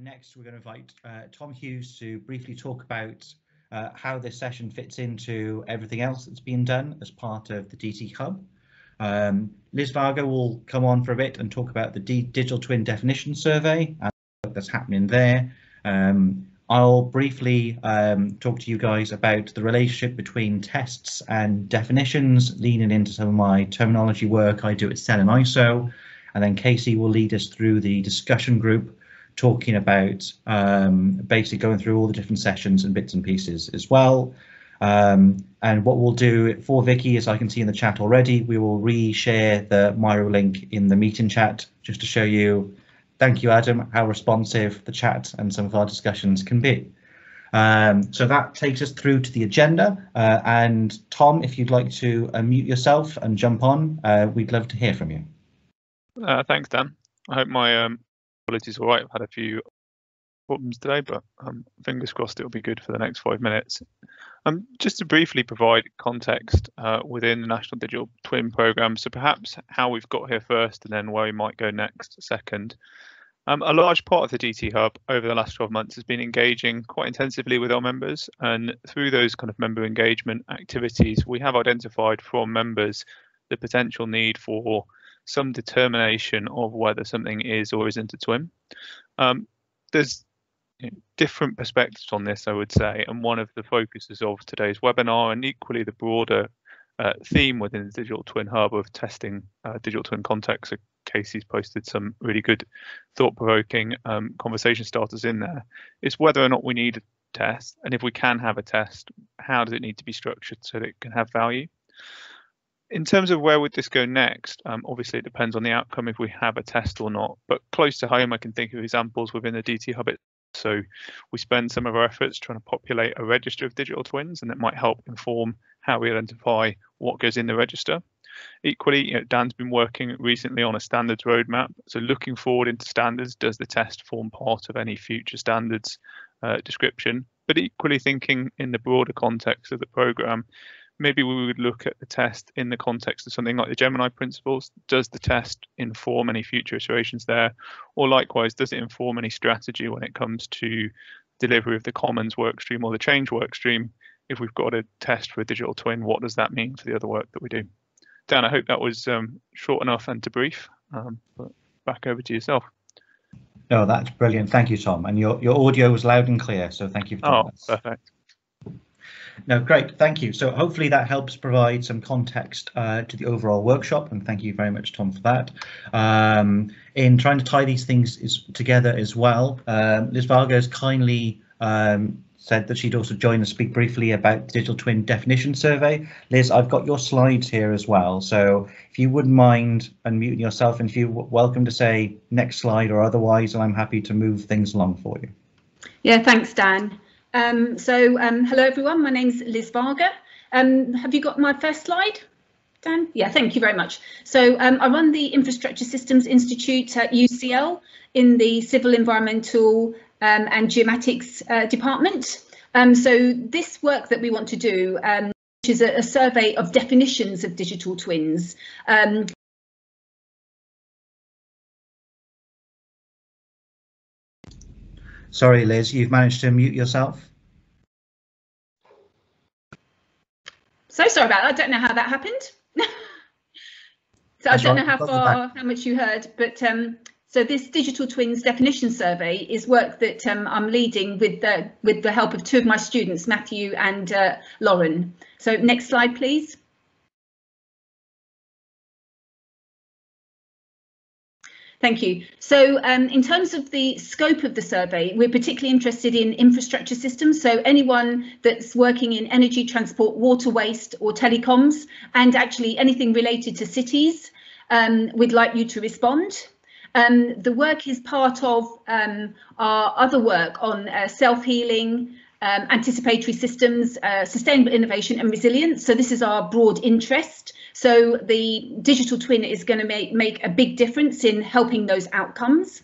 And next, we're going to invite Tom Hughes to briefly talk about how this session fits into everything else that's been done as part of the DT Hub. Liz Varga will come on for a bit and talk about the Digital Twin Definition Survey and what that's happening there. I'll briefly talk to you guys about the relationship between tests and definitions, leaning into some of my terminology work I do at CEL and ISO. And then Casey will lead us through the discussion group, talking about basically going through all the different sessions and bits and pieces as well. And what we'll do for Vicky, as I can see in the chat already, we will re-share the Miro link in the meeting chat just to show you, thank you Adam, how responsive the chat and some of our discussions can be. So that takes us through to the agenda. And Tom, if you'd like to unmute yourself and jump on, we'd love to hear from you. Thanks, Dan. I hope my quality's all right. I've had a few problems today, but fingers crossed it'll be good for the next 5 minutes. Just to briefly provide context within the National Digital Twin Programme, so perhaps how we've got here first and then where we might go next second. A large part of the DT Hub over the last 12 months has been engaging quite intensively with our members, and through those kind of member engagement activities, we have identified from members the potential need for some determination of whether something is or isn't a twin. There's different perspectives on this, I would say, and one of the focuses of today's webinar, and equally the broader theme within the Digital Twin Hub of testing digital twin contexts. So Casey's posted some really good thought-provoking conversation starters in there, is whether or not we need a test, and if we can have a test, how does it need to be structured so that it can have value? In terms of where would this go next, obviously it depends on the outcome if we have a test or not, but close to home I can think of examples within the DT Hub. So we spend some of our efforts trying to populate a register of digital twins, and that might help inform how we identify what goes in the register. Equally, Dan's been working recently on a standards roadmap, so looking forward into standards, does the test form part of any future standards description? But equally thinking in the broader context of the programme, maybe we would look at the test in the context of something like the Gemini principles. Does the test inform any future iterations there? Or likewise, does it inform any strategy when it comes to delivery of the commons workstream or the change workstream? If we've got a test for a digital twin, what does that mean for the other work that we do? Dan, I hope that was short enough and to brief, but back over to yourself. No, that's brilliant. Thank you, Tom. And your audio was loud and clear, so thank you for doing that. Perfect. No, great, thank you. So hopefully that helps provide some context to the overall workshop, and thank you very much, Tom, for that. In trying to tie these things together as well, Liz Varga has kindly said that she'd also join and speak briefly about the Digital Twin Definition Survey. Liz, I've got your slides here as well, so if you wouldn't mind unmuting yourself, and if you're welcome to say next slide or otherwise, and I'm happy to move things along for you. Yeah, thanks, Dan. Hello everyone, my name's Liz Varga. Have you got my first slide, Dan? Yeah, thank you very much. So I run the Infrastructure Systems Institute at UCL in the Civil, Environmental and Geomatics department. So this work that we want to do, which is a survey of definitions of digital twins. Sorry, Liz, you've managed to mute yourself. So sorry about that. I don't know how that happened. So I don't know how much you heard, but so this Digital Twins Definition Survey is work that I'm leading with the help of two of my students, Matthew and Lauren. So next slide, please. Thank you. So in terms of the scope of the survey, we're particularly interested in infrastructure systems. So anyone that's working in energy, transport, water, waste or telecoms, and actually anything related to cities, we'd like you to respond. The work is part of our other work on self-healing, anticipatory systems, sustainable innovation and resilience. So this is our broad interest. So the digital twin is going to make a big difference in helping those outcomes.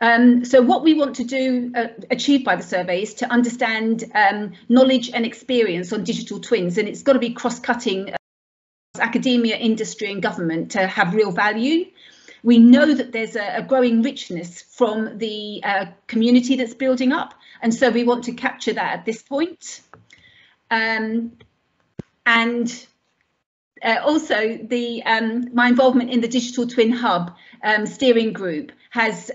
So what we want to do, achieve by the survey, is to understand knowledge and experience on digital twins, and it's got to be cross-cutting academia, industry and government to have real value. We know that there's a growing richness from the community that's building up, and so we want to capture that at this point. Also, my involvement in the Digital Twin Hub steering group has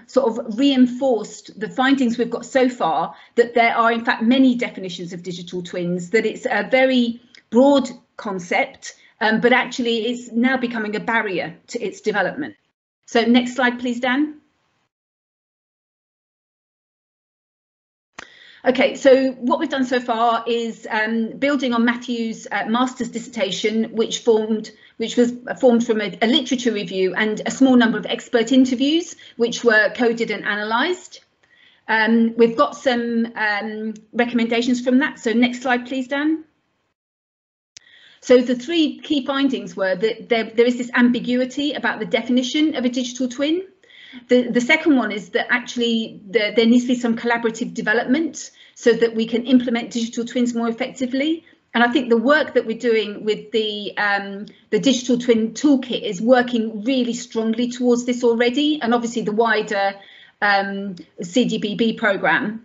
sort of reinforced the findings we've got so far, that there are in fact many definitions of digital twins, that it's a very broad concept, but actually it's now becoming a barrier to its development. So next slide, please, Dan. Okay, so what we've done so far is building on Matthew's master's dissertation, which was formed from a literature review and a small number of expert interviews, which were coded and analysed. We've got some recommendations from that. So next slide, please, Dan. So the three key findings were that there is this ambiguity about the definition of a digital twin. The second one is that actually there needs to be some collaborative development so that we can implement digital twins more effectively. And I think the work that we're doing with the Digital Twin Toolkit is working really strongly towards this already, and obviously the wider CDBB programme.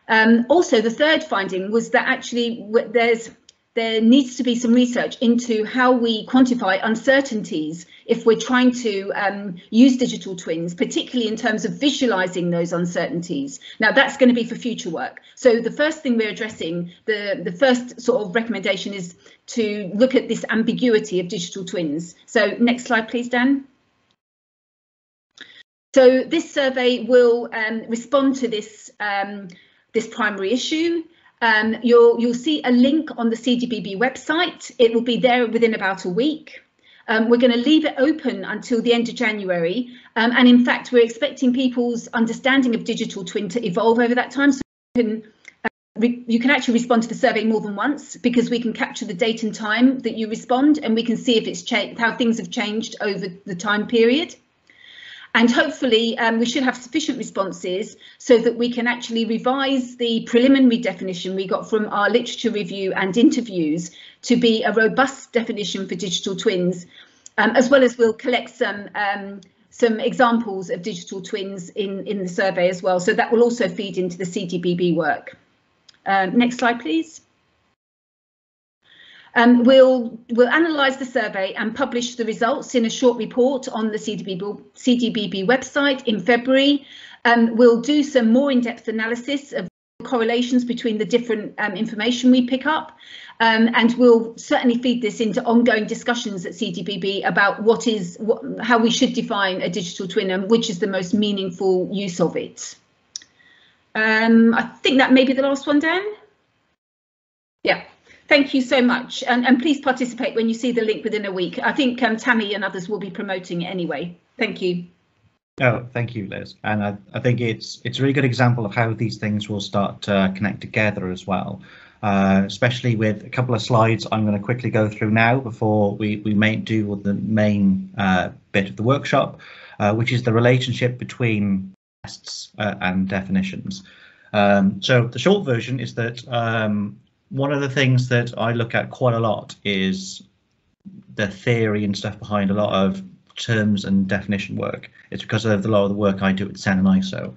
Also, the third finding was that actually there needs to be some research into how we quantify uncertainties if we're trying to use digital twins, particularly in terms of visualising those uncertainties. Now, that's going to be for future work. So the first thing we're addressing, the first sort of recommendation is to look at this ambiguity of digital twins. So next slide, please, Dan. So this survey will respond to this, this primary issue. You'll see a link on the CDBB website. It will be there within about a week. We're going to leave it open until the end of January. And in fact, we're expecting people's understanding of digital twin to evolve over that time. So you can actually respond to the survey more than once, because we can capture the date and time that you respond, and we can see if it's changed, how things have changed over the time period. And hopefully we should have sufficient responses so that we can actually revise the preliminary definition we got from our literature review and interviews to be a robust definition for digital twins, as well as we'll collect some examples of digital twins in the survey as well. So that will also feed into the CDBB work. Next slide, please. We'll analyse the survey and publish the results in a short report on the CDBB website in February. We'll do some more in-depth analysis of correlations between the different information we pick up, and we'll certainly feed this into ongoing discussions at CDBB about how we should define a digital twin and which is the most meaningful use of it. I think that may be the last one, Dan. Yeah. Thank you so much, and please participate when you see the link within a week. I think Tammy and others will be promoting it anyway. Thank you. Oh, thank you, Liz. And I think it's a really good example of how these things will start to connect together as well, especially with a couple of slides I'm going to quickly go through now before we may do with the main bit of the workshop, which is the relationship between tests and definitions. So the short version is that one of the things that I look at quite a lot is the theory and stuff behind a lot of terms and definition work. It's because of a lot of the work I do at CEN and ISO.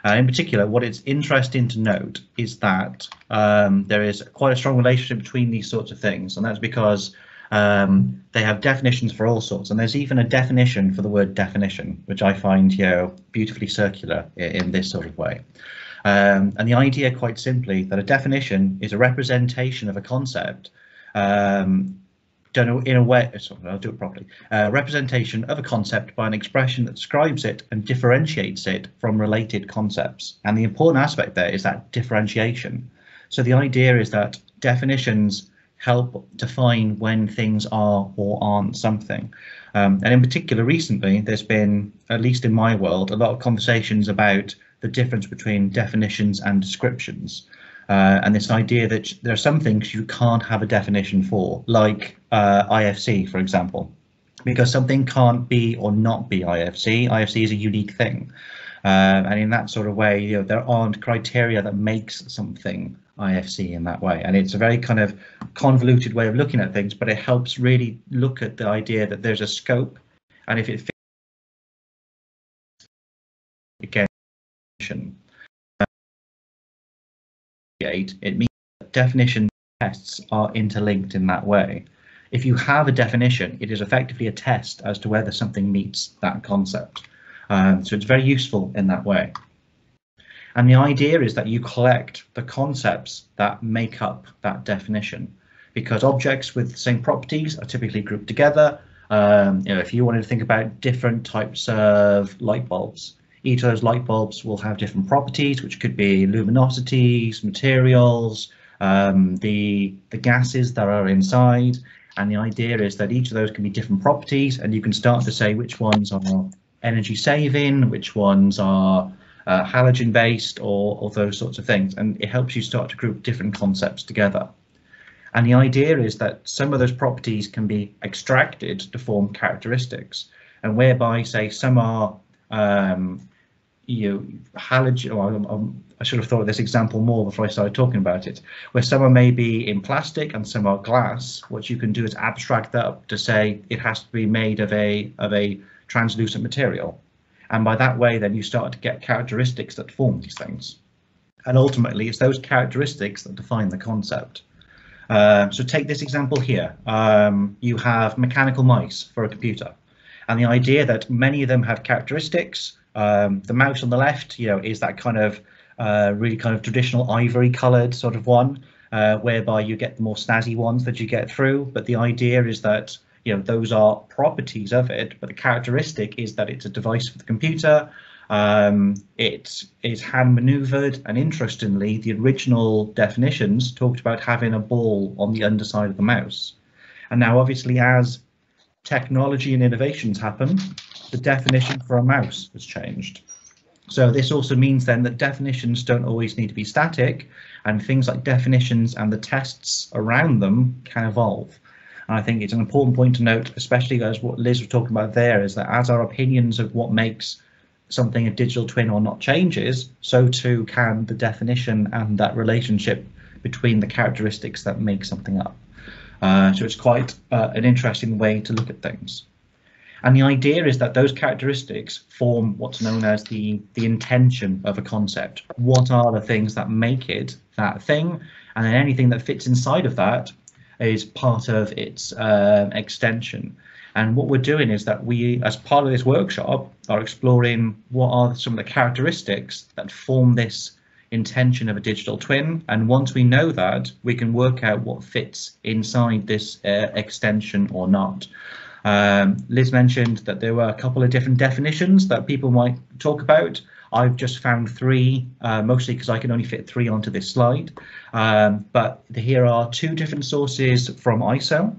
In particular, what it's interesting to note is that there is quite a strong relationship between these sorts of things, and that's because they have definitions for all sorts, and there's even a definition for the word definition, which I find, you know, beautifully circular in this sort of way. And the idea, quite simply, that a definition is a representation of a concept done in a way, sorry, I'll do it properly, representation of a concept by an expression that describes it and differentiates it from related concepts. And the important aspect there is that differentiation. So the idea is that definitions help define when things are or aren't something. And in particular, recently, there's been, at least in my world, a lot of conversations about the difference between definitions and descriptions, and this idea that there are some things you can't have a definition for, like IFC, for example, because something can't be or not be IFC. IFC is a unique thing, and in that sort of way, you know, there aren't criteria that makes something IFC in that way, and it's a very kind of convoluted way of looking at things, but it helps really look at the idea that there's a scope, and if it fits definition. It means that definition tests are interlinked in that way. If you have a definition, it is effectively a test as to whether something meets that concept. So it's very useful in that way. And the idea is that you collect the concepts that make up that definition, because objects with the same properties are typically grouped together. If you wanted to think about different types of light bulbs, each of those light bulbs will have different properties, which could be luminosities, materials, the gases that are inside. And the idea is that each of those can be different properties, and you can start to say which ones are energy saving, which ones are halogen based, or those sorts of things. And it helps you start to group different concepts together. And the idea is that some of those properties can be extracted to form characteristics, and whereby, say, some are halogen. Well, I should have thought of this example more before I started talking about it. Where some are maybe in plastic and some are glass. What you can do is abstract that up to say it has to be made of a translucent material, and by that way, then you start to get characteristics that form these things. And ultimately, it's those characteristics that define the concept. So take this example here. You have mechanical mice for a computer, and the idea that many of them have characteristics. The mouse on the left, is that kind of really kind of traditional ivory coloured sort of one, whereby you get the more snazzy ones that you get through. But the idea is that those are properties of it, but the characteristic is that it's a device for the computer. It is hand maneuvered, and interestingly, the original definitions talked about having a ball on the underside of the mouse. And now, obviously, as technology and innovations happen, the definition for a mouse has changed. So this also means then that definitions don't always need to be static, and things like definitions and the tests around them can evolve. And I think it's an important point to note, especially as what Liz was talking about there, is that as our opinions of what makes something a digital twin or not changes, so too can the definition and that relationship between the characteristics that make something up. So it's quite an interesting way to look at things. And the idea is that those characteristics form what's known as the intention of a concept. What are the things that make it that thing? And then anything that fits inside of that is part of its extension. And what we're doing is that we, as part of this workshop, are exploring what are some of the characteristics that form this intention of a digital twin. And once we know that, we can work out what fits inside this extension or not. Liz mentioned that there were a couple of different definitions that people might talk about. I've just found three, mostly because I can only fit three onto this slide. But here are two different sources from ISO,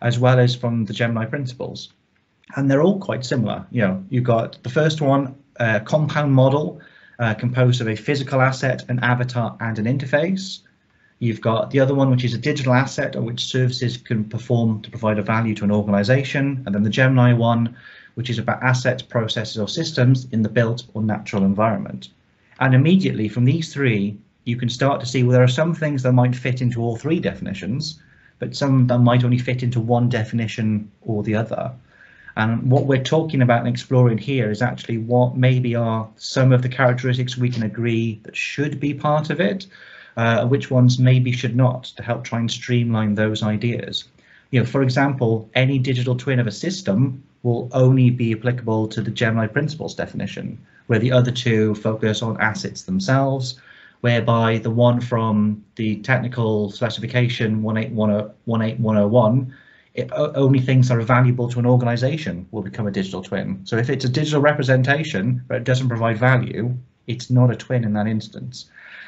as well as from the Gemini principles. And they're all quite similar. You've got the first one, a compound model composed of a physical asset, an avatar, and an interface. You've got the other one, which is a digital asset on which services can perform to provide a value to an organization. And then the Gemini one, which is about assets, processes, or systems in the built or natural environment. And immediately from these three, you can start to see, well, there are some things that might fit into all three definitions, but some that might only fit into one definition or the other. And what we're talking about and exploring here is actually what maybe are some of the characteristics we can agree that should be part of it, which ones maybe should not, to help try and streamline those ideas. For example, any digital twin of a system will only be applicable to the Gemini principles definition, where the other two focus on assets themselves, whereby the one from the technical specification 18101, only things that are valuable to an organization will become a digital twin. So if it's a digital representation but it doesn't provide value, it's not a twin in that instance.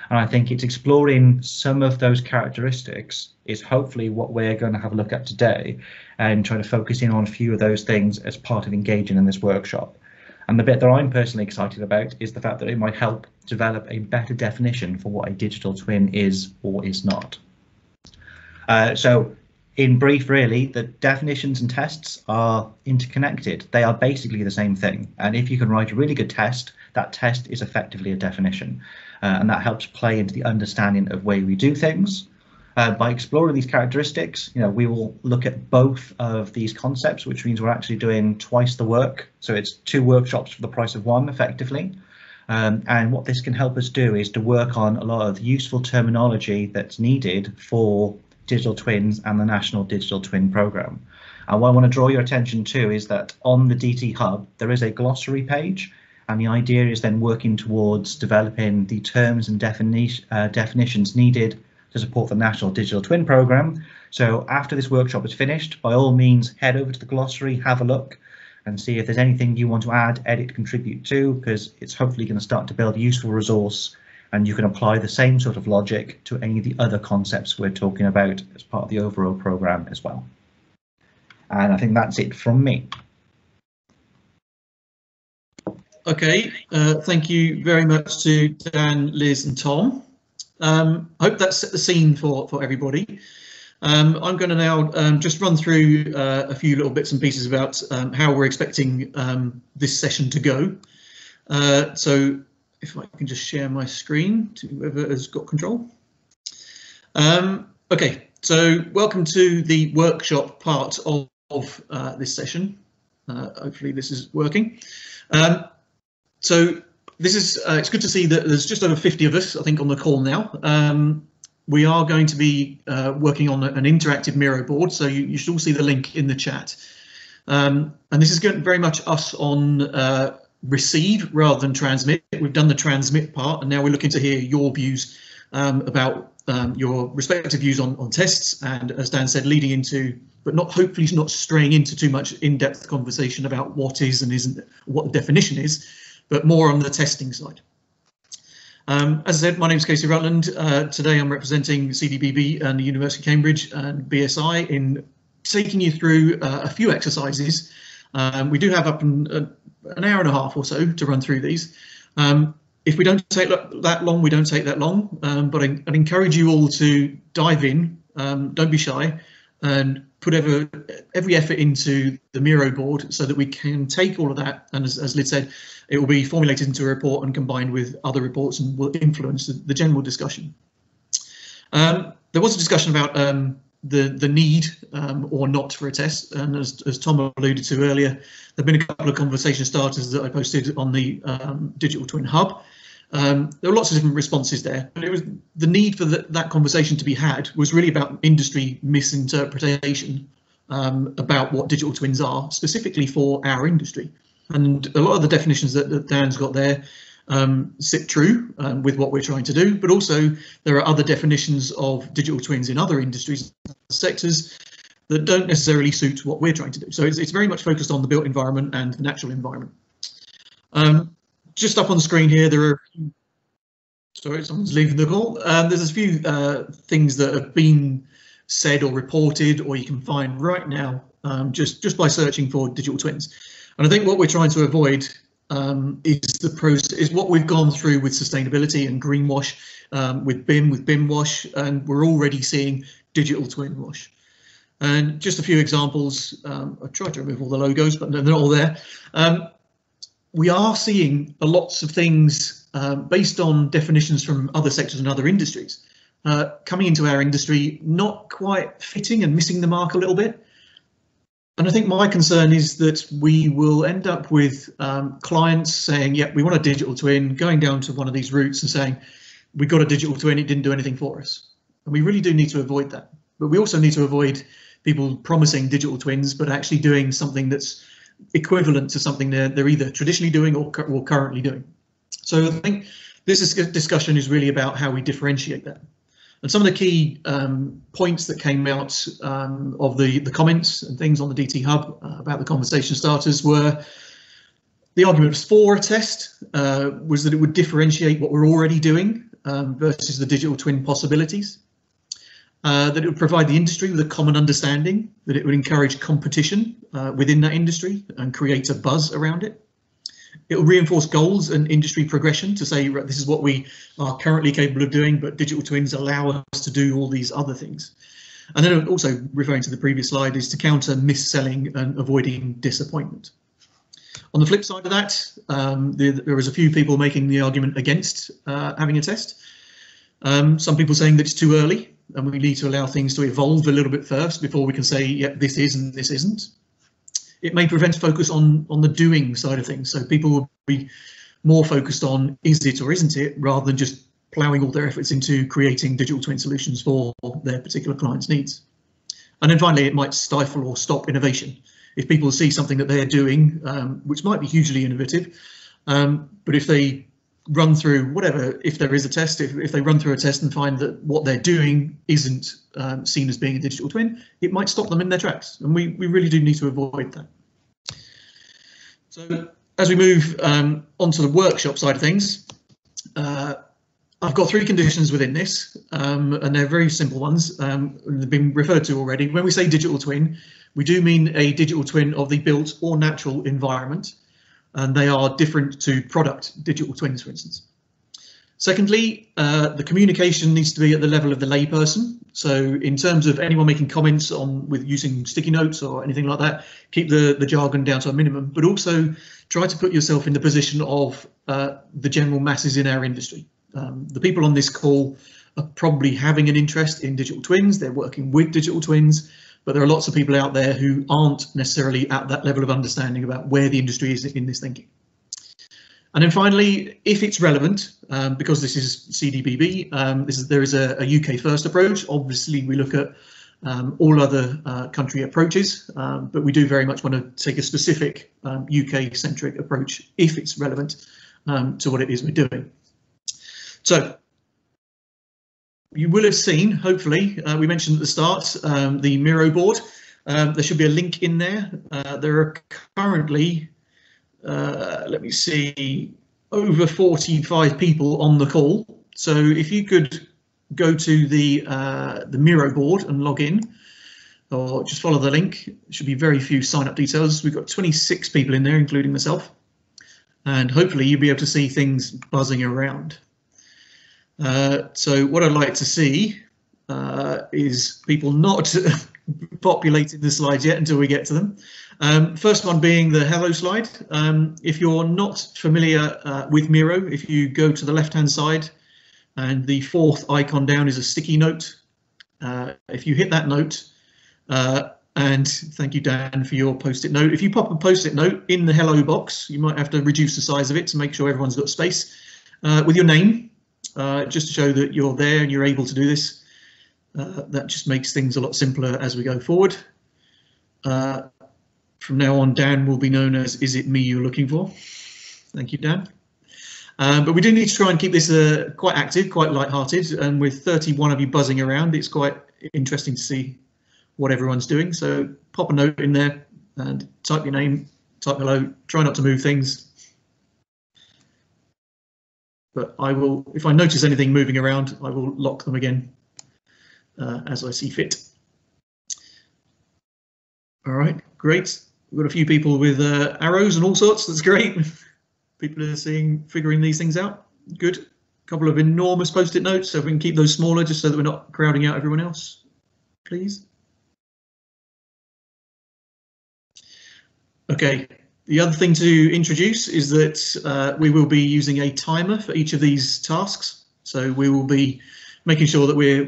And I think it's exploring some of those characteristics is hopefully what we're going to have a look at today, and try to focus in on a few of those things as part of engaging in this workshop. And the bit that I'm personally excited about is the fact that it might help develop a better definition for what a digital twin is or is not. So in brief, really, the definitions and tests are interconnected. They are basically the same thing. And if you can write a really good test, that test is effectively a definition. And that helps play into the understanding of way we do things. By exploring these characteristics, we will look at both of these concepts, which means we're actually doing twice the work. So it's two workshops for the price of one, effectively. And what this can help us do is to work on a lot of useful terminology that's needed for digital twins and the National Digital Twin Programme. And what I want to draw your attention to is that on the DT Hub, there is a glossary page, and the idea is then working towards developing the terms and definitions needed to support the National Digital Twin Programme. So after this workshop is finished, by all means, head over to the glossary, have a look, and see if there's anything you want to add, edit, contribute to, because it's hopefully going to start to build a useful resource, and you can apply the same sort of logic to any of the other concepts we're talking about as part of the overall programme as well. And I think that's it from me. Okay, thank you very much to Dan, Liz and Tom. I hope that set the scene for everybody. I'm going to now just run through a few little bits and pieces about how we're expecting this session to go. So if I can just share my screen to whoever has got control. Okay, so welcome to the workshop part of this session. Hopefully this is working. So this is it's good to see that there's just over 50 of us, I think, on the call now. We are going to be working on an interactive Miro board, so you should all see the link in the chat. And this is going very much us on receive rather than transmit. We've done the transmit part, and now we're looking to hear your views about your respective views on tests, and as Dan said, leading into, but not hopefully not straying into too much in-depth conversation about what is and isn't, what the definition is, but more on the testing side. As I said, my name is Casey Rutland. Today I'm representing CDBB and the University of Cambridge and BSI in taking you through a few exercises. We do have up an hour and a half or so to run through these. If we don't take that long, we don't take that long, but I'd encourage you all to dive in, don't be shy, and put every effort into the Miro board so that we can take all of that, and as Liz said, it will be formulated into a report and combined with other reports and will influence the general discussion. There was a discussion about the need or not for a test, and as Tom alluded to earlier, there have been a couple of conversation starters that I posted on the Digital Twin Hub. There were lots of different responses there, but it was the need for that conversation to be had was really about industry misinterpretation about what digital twins are, specifically for our industry. And a lot of the definitions that Dan's got there sit true with what we're trying to do, but also there are other definitions of digital twins in other industries, sectors that don't necessarily suit what we're trying to do. So it's very much focused on the built environment and the natural environment. Just up on the screen here, there are, sorry, someone's leaving the call. There's a few things that have been said or reported, or you can find right now just by searching for digital twins. And I think what we're trying to avoid is the process, is what we've gone through with sustainability and greenwash, with BIM wash, and we're already seeing digital twin wash. And just a few examples. I tried to remove all the logos, but they're not all there. We are seeing lots of things based on definitions from other sectors and other industries coming into our industry, not quite fitting and missing the mark a little bit. And I think my concern is that we will end up with clients saying, yeah, we want a digital twin, going down to one of these routes and saying, we got a digital twin, it didn't do anything for us. And we really do need to avoid that. But we also need to avoid people promising digital twins, but actually doing something that's equivalent to something they're either traditionally doing or currently doing. So I think this discussion is really about how we differentiate that. And some of the key points that came out of the comments and things on the DT Hub about the conversation starters were the argument for a test was that it would differentiate what we're already doing versus the digital twin possibilities, that it would provide the industry with a common understanding, that it would encourage competition within that industry and create a buzz around it. It will reinforce goals and industry progression to say, right, this is what we are currently capable of doing, but digital twins allow us to do all these other things. And then also referring to the previous slide is to counter mis-selling and avoiding disappointment. On the flip side of that, there was a few people making the argument against having a test. Some people saying that it's too early and we need to allow things to evolve a little bit first before we can say, yeah, this is and this isn't. It may prevent focus on the doing side of things. So people will be more focused on is it or isn't it, rather than just ploughing all their efforts into creating digital twin solutions for their particular client's needs. And then finally, it might stifle or stop innovation. If people see something that they're doing, which might be hugely innovative, but if they run through whatever, if there is a test, if they run through a test and find that what they're doing isn't seen as being a digital twin, it might stop them in their tracks. And we really do need to avoid that. So as we move onto the workshop side of things, I've got 3 conditions within this, and they're very simple ones. They've been referred to already. When we say digital twin, we do mean a digital twin of the built or natural environment, and they are different to product digital twins, for instance. Secondly, the communication needs to be at the level of the layperson. So in terms of anyone making comments on with using sticky notes or anything like that, keep the jargon down to a minimum, but also try to put yourself in the position of the general masses in our industry. The people on this call are probably having an interest in digital twins, they're working with digital twins, but there are lots of people out there who aren't necessarily at that level of understanding about where the industry is in this thinking. And then finally, if it's relevant, because this is CDBB, there is a UK first approach. Obviously, we look at all other country approaches, but we do very much want to take a specific UK-centric approach if it's relevant to what it is we're doing. So you will have seen, hopefully, we mentioned at the start, the Miro board. There should be a link in there. There are currently, let me see, over 45 people on the call. So if you could go to the Miro board and log in, or just follow the link, there should be very few sign-up details. We've got 26 people in there, including myself, and hopefully you'll be able to see things buzzing around. So what I'd like to see is people not populating the slides yet until we get to them. First one being the hello slide. If you're not familiar with Miro, if you go to the left-hand side and the 4th icon down is a sticky note. If you hit that note, and thank you, Dan, for your post-it note. If you pop a post-it note in the hello box, you might have to reduce the size of it to make sure everyone's got space, with your name, just to show that you're there and you're able to do this. That just makes things a lot simpler as we go forward. From now on, Dan will be known as Is It Me You're Looking For? Thank you, Dan. But we do need to try and keep this quite active, quite light-hearted, and with 31 of you buzzing around, it's quite interesting to see what everyone's doing. So pop a note in there and type your name, type hello, try not to move things. But I will, if I notice anything moving around, I will lock them again as I see fit. All right, great. We've got a few people with arrows and all sorts. That's great. People are figuring these things out. Good. A couple of enormous post-it notes, so if we can keep those smaller, just so that we're not crowding out everyone else, please. Okay. The other thing to introduce is that we will be using a timer for each of these tasks. So we will be making sure that we're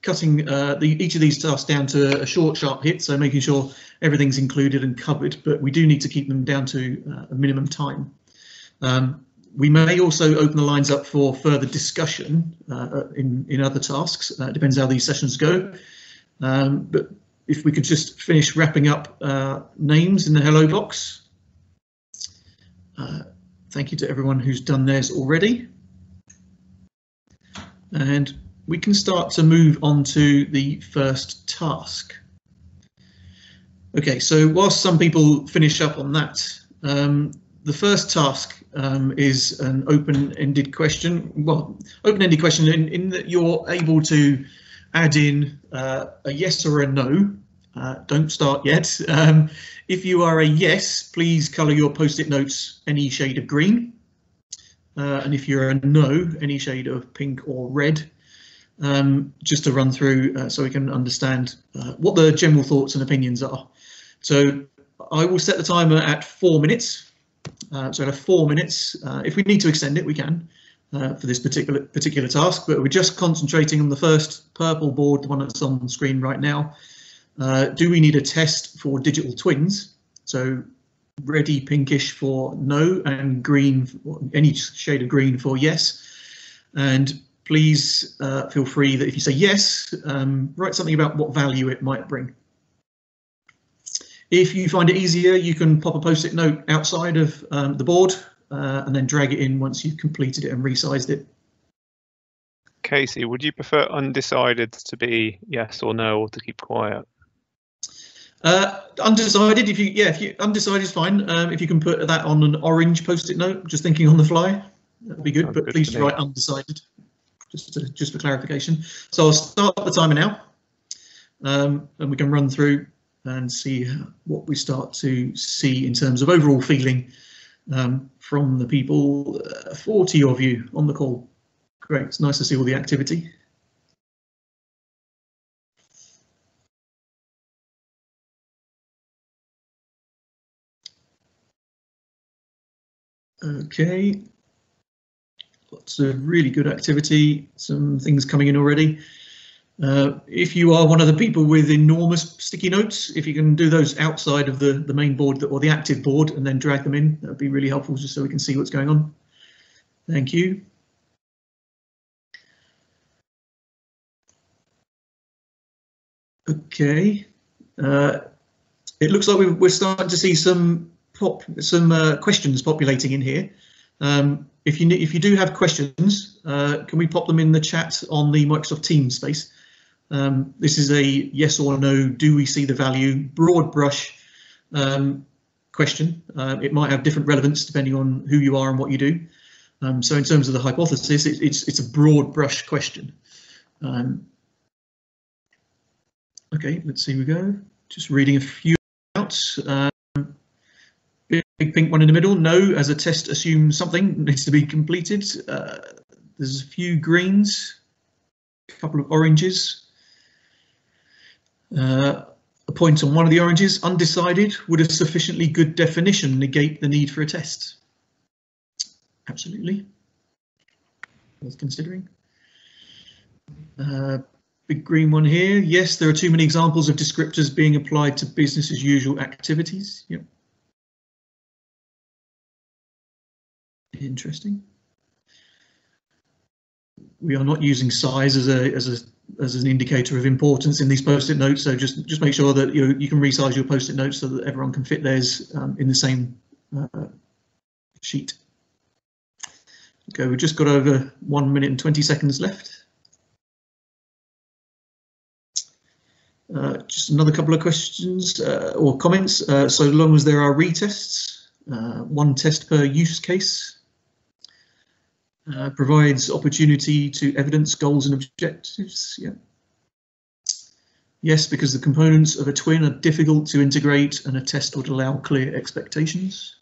cutting each of these tasks down to a short, sharp hit. So making sure everything's included and covered, but we do need to keep them down to a minimum time. We may also open the lines up for further discussion in other tasks. Depends how these sessions go. But if we could just finish wrapping up names in the hello box. Thank you to everyone who's done theirs already. And we can start to move on to the first task. Okay, so whilst some people finish up on that, the first task is an open-ended question. Well, open-ended question in that you're able to add in a yes or a no. Don't start yet. If you are a yes, please colour your post-it notes any shade of green. And if you're a no, any shade of pink or red. Just to run through so we can understand what the general thoughts and opinions are. So I will set the timer at 4 minutes. So at 4 minutes, if we need to extend it, we can for this particular task, but we're just concentrating on the first purple board, the one that's on the screen right now. Do we need a test for digital twins? So reddy pinkish for no, and green, any shade of green for yes. And please feel free that if you say yes, write something about what value it might bring. If you find it easier, you can pop a post-it note outside of the board and then drag it in once you've completed it and resized it. Casey, would you prefer undecided to be yes or no, or to keep quiet? Undecided. If you undecided is fine. If you can put that on an orange post-it note, just thinking on the fly, that'd be good. Sounds but good please to me. write undecided, just for clarification. So I'll start the timer now, and we can run through and see what we start to see in terms of overall feeling from the people. 40 of you on the call. Great. It's nice to see all the activity. Okay, lots of really good activity, some things coming in already. If you are one of the people with enormous sticky notes, if you can do those outside of the main board or the active board and then drag them in, that would be really helpful just so we can see what's going on. Thank you. Okay, it looks like we're starting to see some questions populating in here. If you do have questions, can we pop them in the chat on the Microsoft Teams space? This is a yes or no, do we see the value, broad brush question. It might have different relevance depending on who you are and what you do. So in terms of the hypothesis, it's a broad brush question. Okay, let's see we go. Just reading a few out. Big pink one in the middle, no, as a test assumes something needs to be completed. There's a few greens, a couple of oranges. A point on one of the oranges, undecided, would a sufficiently good definition negate the need for a test? Absolutely. Worth considering. Big green one here, yes, there are too many examples of descriptors being applied to business as usual activities. Yep. Interesting. We are not using size as an indicator of importance in these post-it notes, so just make sure that you can resize your post-it notes so that everyone can fit theirs in the same sheet. Okay, we've just got over 1 minute and 20 seconds left. Just another couple of questions or comments. So long as there are retests, one test per use case. Provides opportunity to evidence goals and objectives. Yeah. Yes, because the components of a twin are difficult to integrate and a test would allow clear expectations.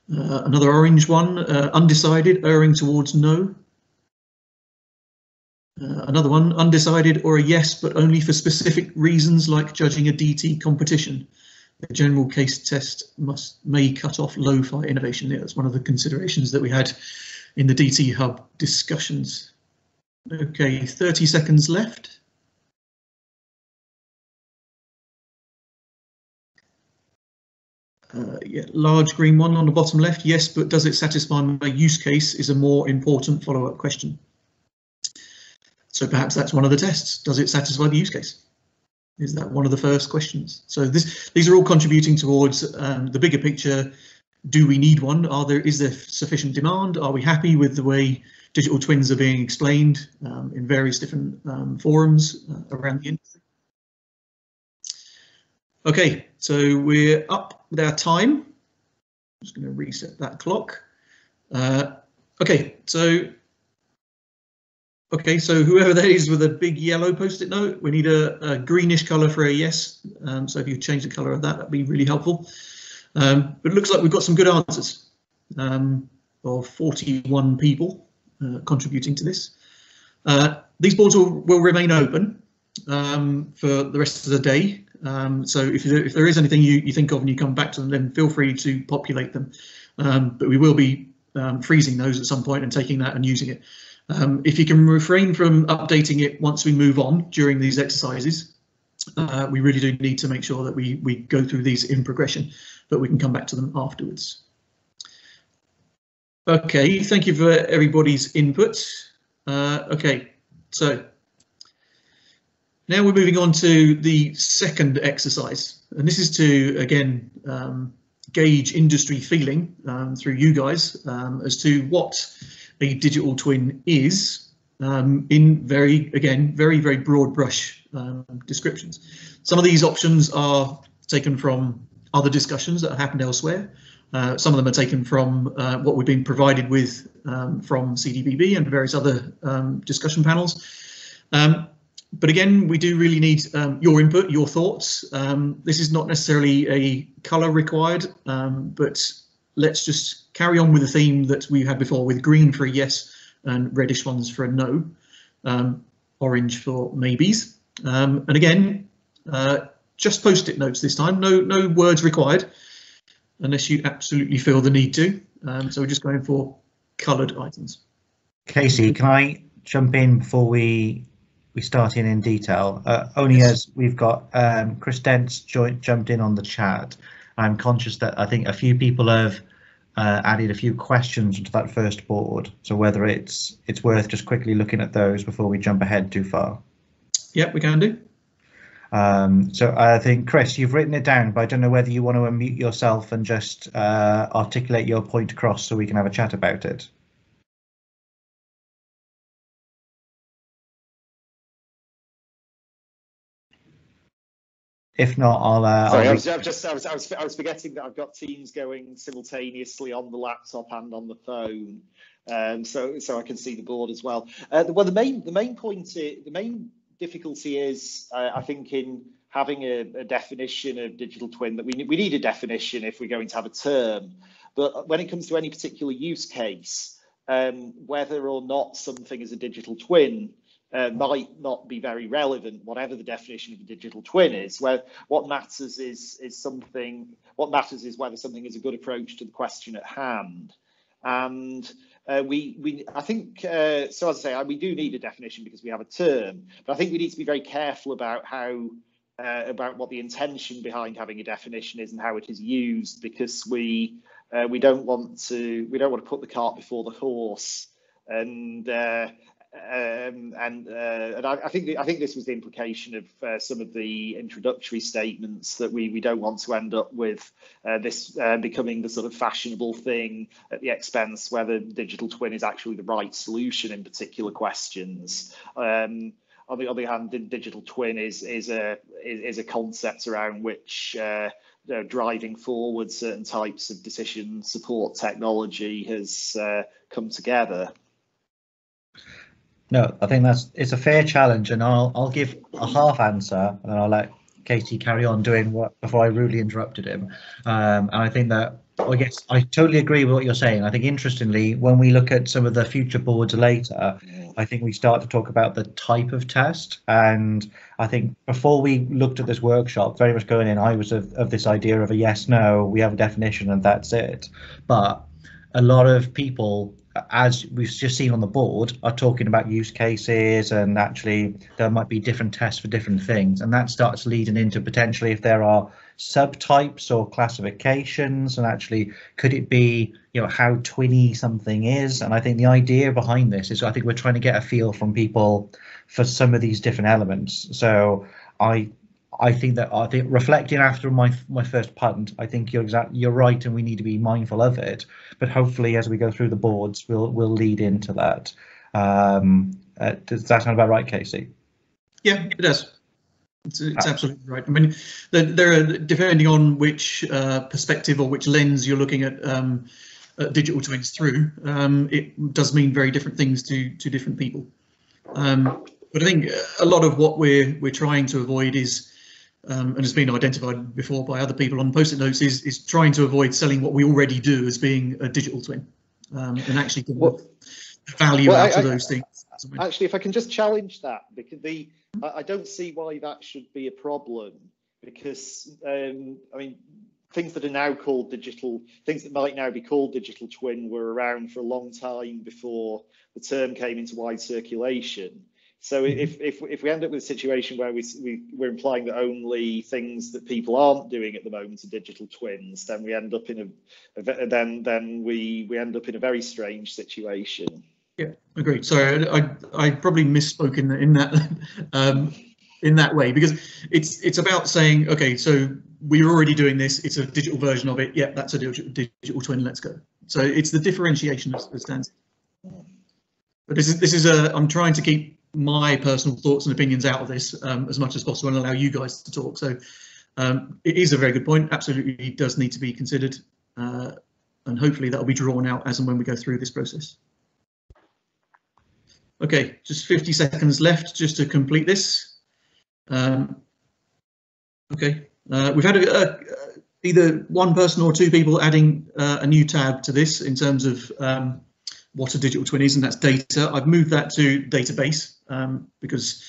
Another orange one, undecided, erring towards no. Another one, undecided or a yes, but only for specific reasons like judging a DT competition. The general case test may cut off low-fi innovation. Yeah, that's one of the considerations that we had in the DT Hub discussions. Okay, 30 seconds left. Yeah, large green one on the bottom left. Yes, but does it satisfy my use case is a more important follow-up question. So perhaps that's one of the tests. Does it satisfy the use case? Is that one of the first questions? So these are all contributing towards the bigger picture. Do we need one? Is there sufficient demand? Are we happy with the way digital twins are being explained in various different forums around the industry? Okay, so we're up with our time. I'm just going to reset that clock. Okay, so whoever that is with a big yellow post-it note, we need a greenish colour for a yes. So if you change the colour of that, that'd be really helpful. But it looks like we've got some good answers of 41 people contributing to this. These boards will remain open for the rest of the day. So if there is anything you think of and you come back to them, then feel free to populate them. But we will be freezing those at some point and taking that and using it. If you can refrain from updating it once we move on during these exercises, we really do need to make sure that we go through these in progression, but we can come back to them afterwards. Okay, thank you for everybody's input. Okay, so now we're moving on to the second exercise, and this is to, again, gauge industry feeling through you guys as to what a digital twin is in very broad brush descriptions. Some of these options are taken from other discussions that have happened elsewhere. Some of them are taken from what we've been provided with from CDBB and various other discussion panels. But again, we do really need your input, your thoughts. This is not necessarily a colour required, but let's just carry on with the theme that we had before, with green for a yes and reddish ones for a no, orange for maybes. And again, just post-it notes this time, no words required, unless you absolutely feel the need to. So we're just going for coloured items. Casey, can I jump in before we start in detail? Only Yes. as we've got Chris Dent's jumped in on the chat. I'm conscious that I think a few people have added a few questions into that first board. So whether it's worth just quickly looking at those before we jump ahead too far. Yep, we can do. So I think, Chris, you've written it down, but I don't know whether you want to unmute yourself and just articulate your point across so we can have a chat about it. If not, Sorry, I'll I was forgetting that I've got Teams going simultaneously on the laptop and on the phone, so I can see the board as well. Well, the main difficulty is, I think, in having a definition of digital twin, that we need a definition if we're going to have a term. But when it comes to any particular use case, whether or not something is a digital twin might not be very relevant, whatever the definition of a digital twin is. What matters is whether something is a good approach to the question at hand. And I think, so as I say, we do need a definition because we have a term, but I think we need to be very careful about about what the intention behind having a definition is and how it is used, because we don't want to put the cart before the horse. And I think this was the implication of some of the introductory statements, that we don't want to end up with this becoming the sort of fashionable thing at the expense whether digital twin is actually the right solution in particular questions. On the other hand, the digital twin is a concept around which driving forward certain types of decision support technology has come together. No, I think it's a fair challenge, and I'll give a half answer, and I'll let Casey carry on doing what before I rudely interrupted him. And I think that, I guess I totally agree with what you're saying. I think, interestingly, when we look at some of the future boards later, I think we start to talk about the type of test. And I think before we looked at this workshop, very much going in, I was of this idea of a yes, no, we have a definition and that's it. But a lot of people, as we've just seen on the board, are talking about use cases, and actually there might be different tests for different things, and that starts leading into potentially if there are subtypes or classifications, and actually could it be, how twinny something is. And I think the idea behind this is, I think we're trying to get a feel from people for some of these different elements. So I think reflecting after my first punt, I think you're right, and we need to be mindful of it. But hopefully, as we go through the boards, we'll lead into that. Does that sound about right, Casey? Yeah, it does. It's absolutely right. I mean, there are, depending on which perspective or which lens you're looking at digital twins through, it does mean very different things to different people. But I think a lot of what we're trying to avoid is, and has been identified before by other people on post-it notes, is trying to avoid selling what we already do as being a digital twin, and actually give value out of those things. Actually, if I can just challenge that, because I don't see why that should be a problem, because I mean, things that are now called things that might now be called digital twin were around for a long time before the term came into wide circulation. So if we end up with a situation where we're implying that only things that people aren't doing at the moment are digital twins, then we end up in we end up in a very strange situation. Yeah, agreed. Sorry, I probably misspoke in that in that way, because it's about saying, okay, so we're already doing this. It's a digital version of it. Yeah, that's a digital twin. Let's go. So it's the differentiation that stands. But this is I'm trying to keep my personal thoughts and opinions out of this as much as possible and allow you guys to talk. So it is a very good point. Absolutely does need to be considered, and hopefully that will be drawn out as and when we go through this process. Okay, just 50 seconds left just to complete this. Okay, we've had either one person or two people adding a new tab to this in terms of what a digital twin is, and that's data. I've moved that to database because,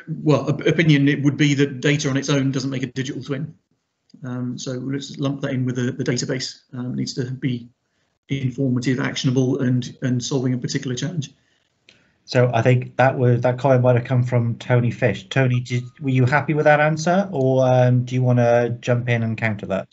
well, opinion it would be that data on its own doesn't make a digital twin. So let's lump that in with the database. It needs to be informative, actionable, and solving a particular challenge. So I think that comment might have come from Tony Fish. Tony, were you happy with that answer, or do you want to jump in and counter that?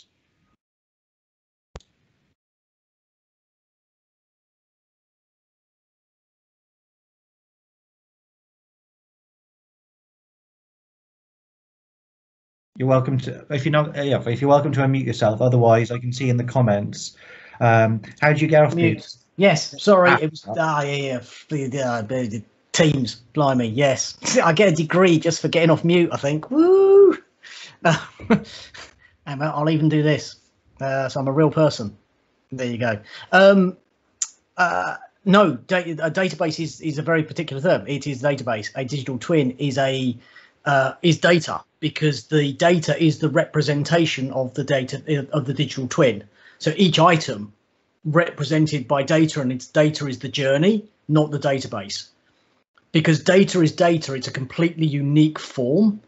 You're welcome to, if you're not, yeah, if you're welcome to unmute yourself. Otherwise, I can see in the comments. How did you get off mute? Yes, sorry, it was the Teams, blimey, yes. I get a degree just for getting off mute, I think. Woo! And I'll even do this. So I'm a real person. There you go. No, a database is a very particular term. It is database. A digital twin is data, because the data is the representation of the data of the digital twin. So each item represented by data, and its data is the journey, not the database. Because data is data, it's a completely unique form.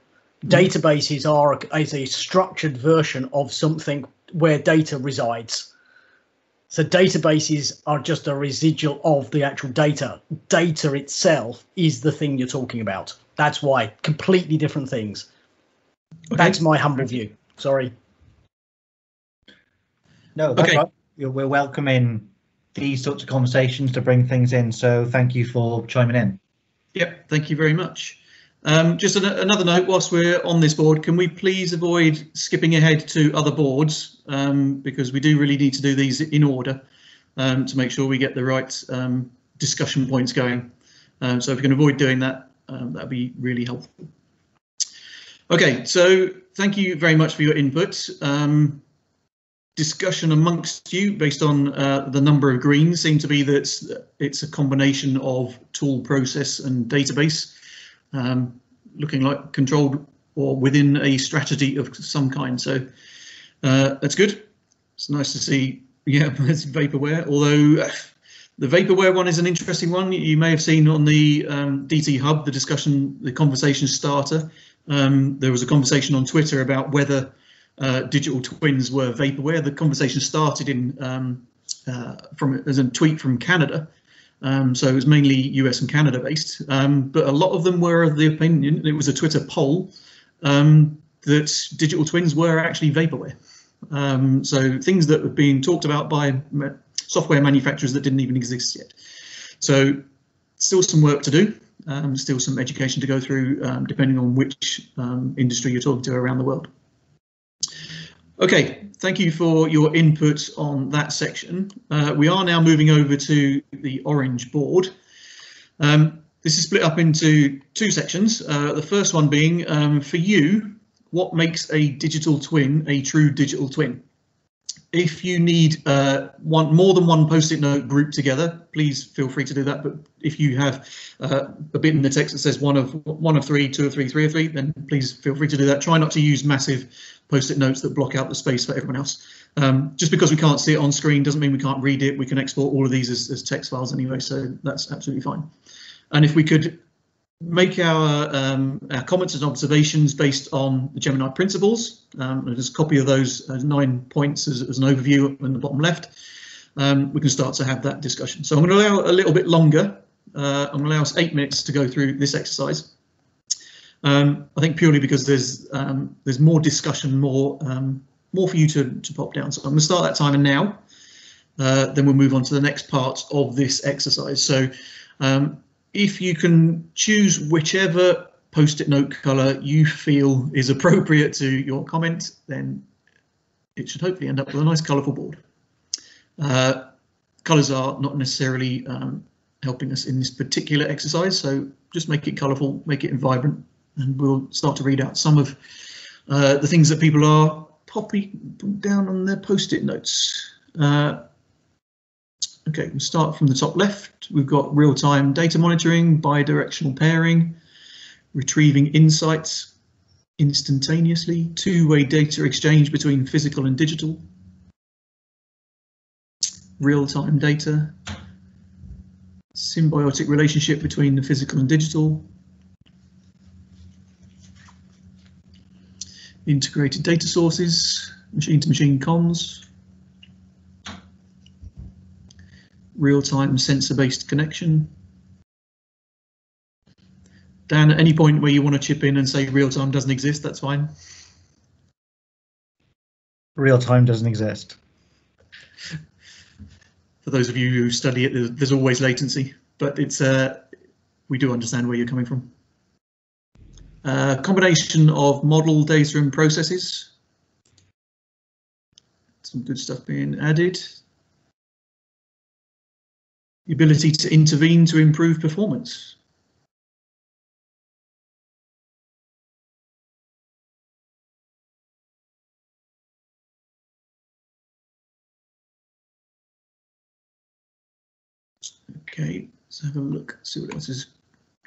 Databases are a structured version of something where data resides. So databases are just a residual of the actual data. Data itself is the thing you're talking about. That's why, completely different things. Okay. That's my humble view. Sorry. No, that's right. We're welcoming these sorts of conversations to bring things in. So thank you for chiming in. Yep, thank you very much. Just another note, whilst we're on this board, can we please avoid skipping ahead to other boards, because we do really need to do these in order to make sure we get the right discussion points going. So if we can avoid doing that, that'd be really helpful. Okay, so thank you very much for your input. Discussion amongst you based on the number of greens seem to be that it's a combination of tool, process and database, looking like controlled or within a strategy of some kind. So that's good. It's nice to see. Yeah, it's vaporware, although the vaporware one is an interesting one. You may have seen on the DT Hub, the discussion, the conversation starter. There was a conversation on Twitter about whether digital twins were vaporware. The conversation started in as a tweet from Canada, so it was mainly US and Canada based, but a lot of them were of the opinion, it was a Twitter poll, that digital twins were actually vaporware. So things that were being talked about by software manufacturers that didn't even exist yet. So still some work to do, still some education to go through, depending on which industry you're talking to around the world. Okay, thank you for your input on that section. We are now moving over to the orange board. This is split up into two sections. The first one being, for you, what makes a digital twin a true digital twin? If you need more than one post-it note grouped together, please feel free to do that. But if you have a bit in the text that says one of three, two of three, three of three, then please feel free to do that. Try not to use massive post-it notes that block out the space for everyone else. Just because we can't see it on screen doesn't mean we can't read it. We can export all of these as text files anyway, so that's absolutely fine. And if we could make our comments and observations based on the Gemini principles. There's a copy of those 9 points as an overview in the bottom left. We can start to have that discussion. So I'm going to allow a little bit longer I'm going to allow us 8 minutes to go through this exercise. I think purely because there's more discussion, more for you to pop down. So I'm going to start that timer now. Then we'll move on to the next part of this exercise. So if you can choose whichever post-it note colour you feel is appropriate to your comment, then it should hopefully end up with a nice colourful board. Colours are not necessarily helping us in this particular exercise, so just make it colourful, make it vibrant, and we'll start to read out some of the things that people are popping down on their post-it notes. Okay, we'll start from the top left. We've got real-time data monitoring, bi-directional pairing, retrieving insights instantaneously, two-way data exchange between physical and digital, real-time data, symbiotic relationship between the physical and digital, integrated data sources, machine-to-machine comms, real-time sensor-based connection. Dan, at any point where you want to chip in and say real-time doesn't exist, that's fine. Real-time doesn't exist. For those of you who study it, there's always latency, but it's we do understand where you're coming from. Combination of model, data and processes. Some good stuff being added. The ability to intervene to improve performance. Okay, let's have a look, see what else is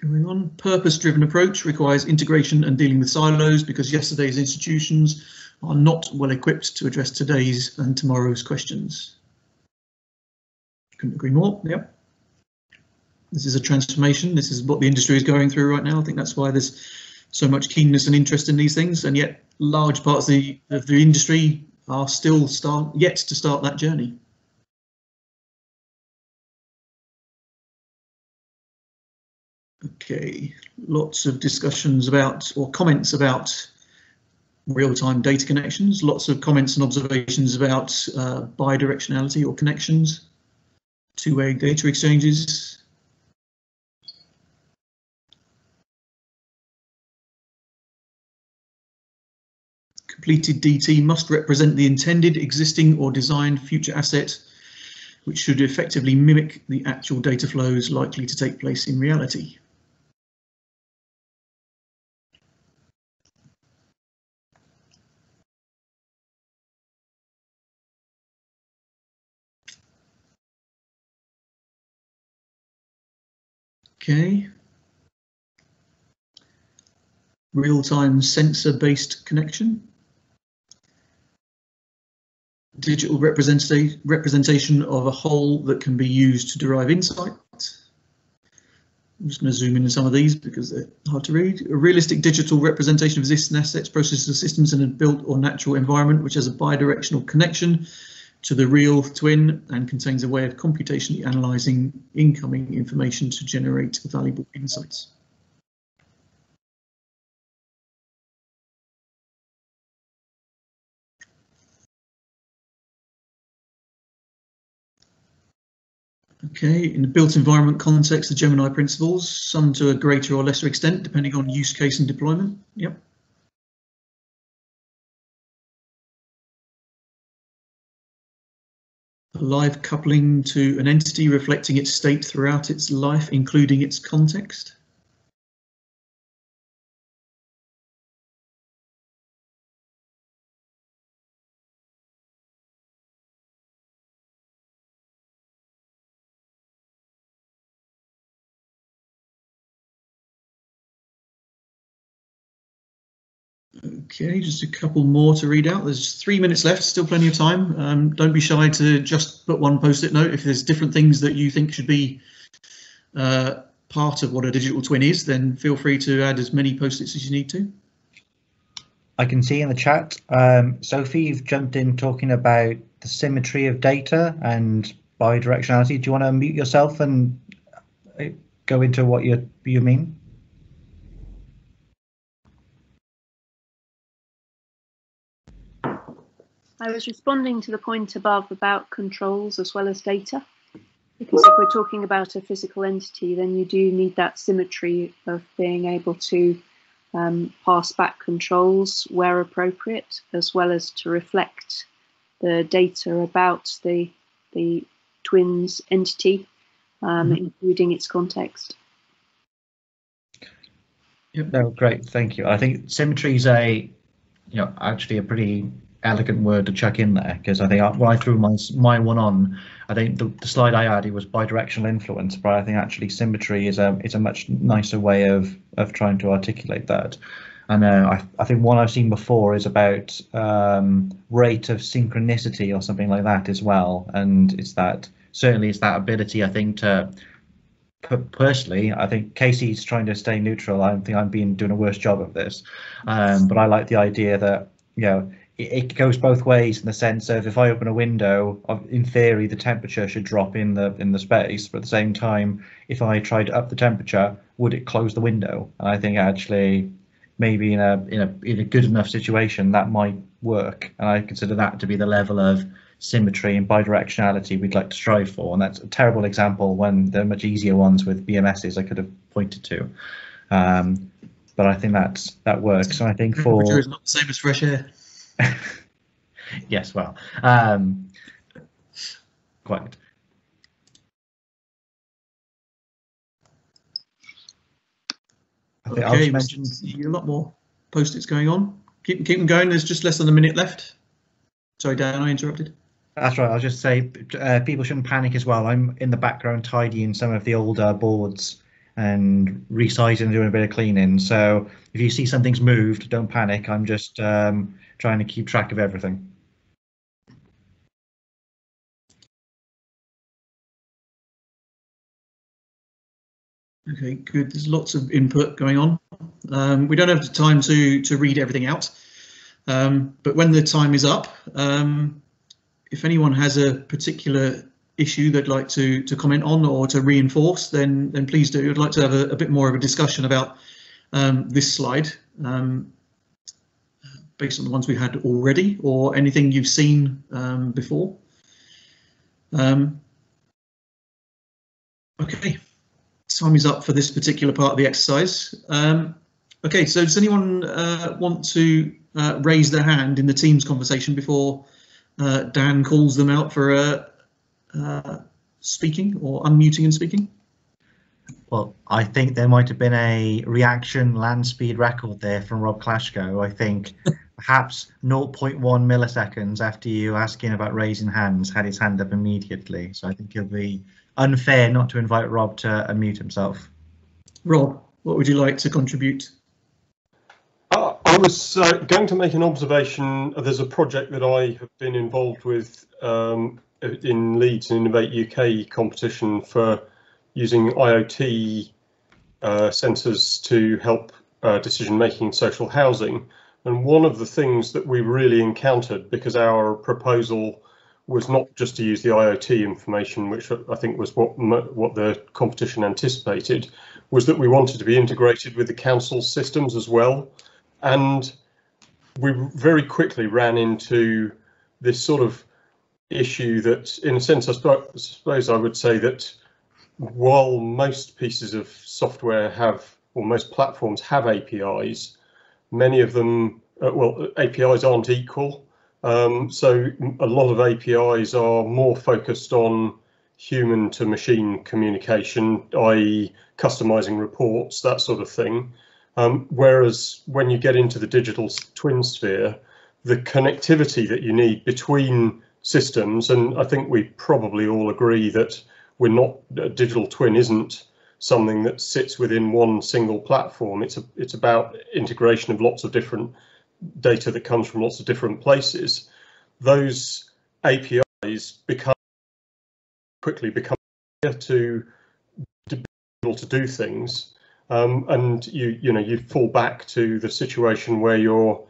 going on. Purpose-driven approach requires integration and dealing with silos because yesterday's institutions are not well equipped to address today's and tomorrow's questions. Couldn't agree more. Yep. This is a transformation. This is what the industry is going through right now. I think that's why there's so much keenness and interest in these things, and yet large parts of the industry are still yet to start that journey. Okay, lots of discussions about or comments about real-time data connections, lots of comments and observations about bidirectionality or connections, two-way data exchanges. Completed DT must represent the intended, existing or designed future asset, which should effectively mimic the actual data flows likely to take place in reality. Okay. Real-time sensor-based connection. Digital representation of a whole that can be used to derive insight. I'm just going to zoom in on some of these because they're hard to read. A realistic digital representation of existing assets, processes, or systems in a built or natural environment which has a bidirectional connection to the real twin and contains a way of computationally analysing incoming information to generate valuable insights. Okay, in the built environment context, the Gemini principles, some to a greater or lesser extent, depending on use case and deployment. Yep. A live coupling to an entity reflecting its state throughout its life, including its context. Okay, just a couple more to read out. There's 3 minutes left, still plenty of time. Don't be shy to just put one post-it note. If there's different things that you think should be part of what a digital twin is, then feel free to add as many post-its as you need to. I can see in the chat, Sophie, you've jumped in talking about the symmetry of data and bidirectionality. Do you want to unmute yourself and go into what you mean? I was responding to the point above about controls as well as data, because if we're talking about a physical entity, then you do need that symmetry of being able to pass back controls where appropriate, as well as to reflect the data about the twins entity, including its context. Yep. No, great, thank you. I think symmetry is actually a pretty elegant word to chuck in there, because I think when I threw my one on, I think the slide I added was bidirectional influence, but I think actually symmetry is a much nicer way of trying to articulate that. And I think one I've seen before is about rate of synchronicity or something like that as well, and it's that ability, I think, to personally, I think Casey's trying to stay neutral. I think I'm doing a worse job of this, but I like the idea that it goes both ways, in the sense of, if I open a window, in theory the temperature should drop in the space, but at the same time, if I tried to up the temperature, would it close the window? And I think actually maybe in a good enough situation that might work, and I consider that to be the level of symmetry and bidirectionality we'd like to strive for. And that's a terrible example when there are much easier ones with BMSs I could have pointed to, but I think that works. And I think for temperature is not the same as fresh air. Yes, well, quite. Okay, I'll mention a lot more post-its going on. Keep them going. There's just less than a minute left. Sorry, Dan, I interrupted. That's right. I'll just say people shouldn't panic as well. I'm in the background tidying some of the older boards and resizing and doing a bit of cleaning. So if you see something's moved, don't panic. I'm just trying to keep track of everything. Okay, good. There's lots of input going on. We don't have the time to read everything out, but when the time is up, if anyone has a particular issue they'd like to comment on or to reinforce, then please do. I'd like to have a bit more of a discussion about this slide, based on the ones we had already, or anything you've seen before. Okay, time is up for this particular part of the exercise. Okay, so does anyone want to raise their hand in the Teams conversation before Dan calls them out for speaking or unmuting and speaking? Well, I think there might have been a reaction land speed record there from Rob Klashko. I think perhaps 0.1 milliseconds after you asking about raising hands, had his hand up immediately. So I think it'll be unfair not to invite Rob to unmute himself. Rob, what would you like to contribute? I was going to make an observation. There's a project that I have been involved with in Leeds, an Innovate UK competition for using IoT sensors to help decision making in social housing. And one of the things that we really encountered, because our proposal was not just to use the IoT information, which I think was what the competition anticipated, was that we wanted to be integrated with the council systems as well. And we very quickly ran into this sort of issue that, in a sense, I suppose I would say that while most pieces of software have, or most platforms have APIs, many of them, well, APIs aren't equal. So a lot of APIs are more focused on human to machine communication, i.e. customizing reports, that sort of thing. Whereas when you get into the digital twin sphere, the connectivity that you need between systems, and I think we probably all agree that a digital twin isn't something that sits within one single platform. It's about integration of lots of different data that comes from lots of different places. Those APIs quickly become to be able to do things. And you fall back to the situation where you're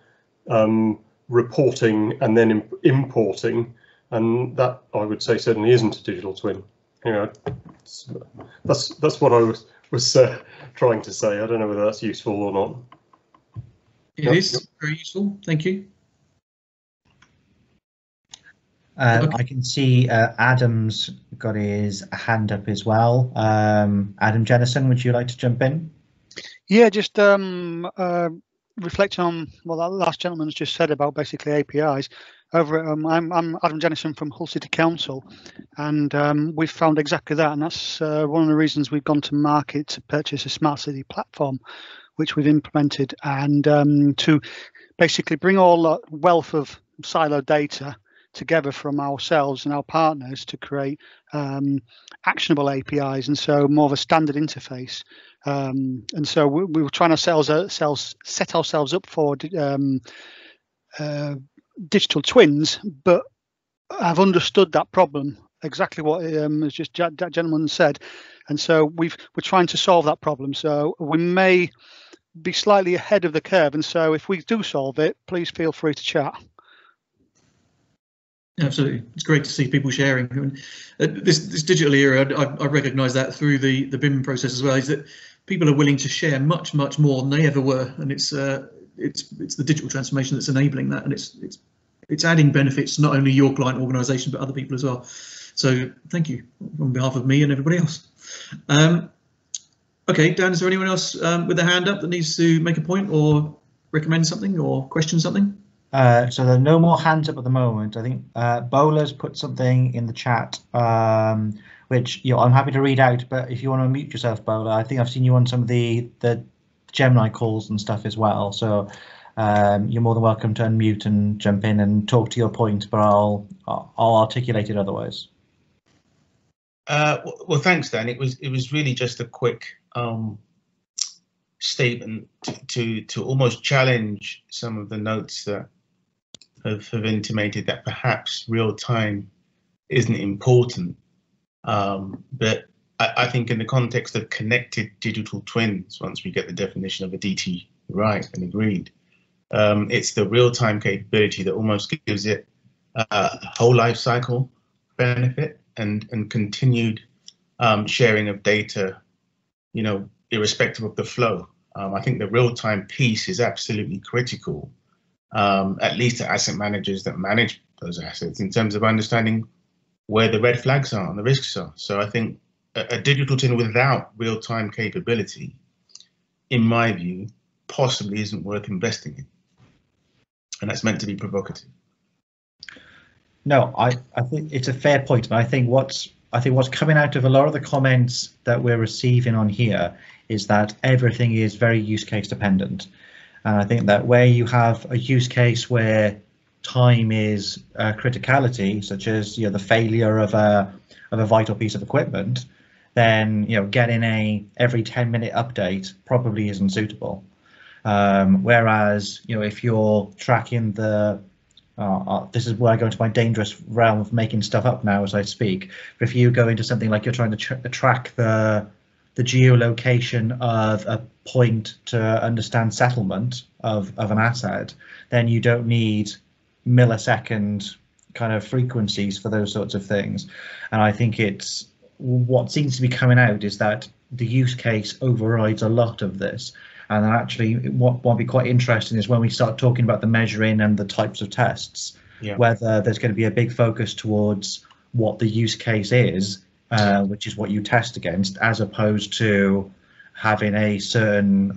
reporting and then importing, and that I would say certainly isn't a digital twin. Anyway, that's what I was was trying to say. I don't know whether that's useful or not. It is very useful. Thank you. I can see Adam's got his hand up as well. Adam Jennison, would you like to jump in? Yeah, just reflecting on what that last gentleman's just said about basically APIs. Over at, I'm Adam Jennison from Hull City Council, and we've found exactly that, and that's one of the reasons we've gone to market to purchase a smart city platform, which we've implemented, and to basically bring all that wealth of siloed data together from ourselves and our partners to create actionable APIs, and so more of a standard interface. And so we were trying to set ourselves up for digital twins, but I've understood that problem, exactly what as just that gentleman said, and so we're trying to solve that problem. So we may be slightly ahead of the curve, and so if we do solve it, please feel free to chat. Absolutely, it's great to see people sharing. I mean, this digital era, I recognise that through the BIM process as well, is that people are willing to share much more than they ever were, and it's the digital transformation that's enabling that, and it's adding benefits to not only your client organisation but other people as well. So thank you on behalf of me and everybody else. Okay, Dan, is there anyone else with their hand up that needs to make a point or recommend something or question something? So there are no more hands up at the moment. I think Bola's put something in the chat, which I'm happy to read out. But if you want to unmute yourself, Bola, I think I've seen you on some of the Gemini calls and stuff as well. So you're more than welcome to unmute and jump in and talk to your point. But I'll articulate it otherwise. Well, thanks, Dan. It was really just a quick statement to almost challenge some of the notes that have intimated that perhaps real time isn't important. But I think in the context of connected digital twins, once we get the definition of a DT right and agreed, it's the real time capability that almost gives it a whole life cycle benefit and continued sharing of data, irrespective of the flow. I think the real time piece is absolutely critical, at least to asset managers that manage those assets, in terms of understanding where the red flags are and the risks are. So I think a digital twin without real time capability, in my view, possibly isn't worth investing in. And that's meant to be provocative. No, I think it's a fair point, but I think what's coming out of a lot of the comments that we're receiving on here is that everything is very use case dependent. And I think that where you have a use case where time is criticality, such as the failure of a vital piece of equipment, then getting a every 10-minute update probably isn't suitable. Whereas if you're tracking the this is where I go into my dangerous realm of making stuff up now as I speak. But if you go into something like you're trying to track the geolocation of a point to understand settlement of an asset, then you don't need millisecond kind of frequencies for those sorts of things. And I think it's what seems to be coming out is that the use case overrides a lot of this. And actually, what will be quite interesting is when we start talking about the measuring and the types of tests, whether there's going to be a big focus towards what the use case is, which is what you test against, as opposed to having a certain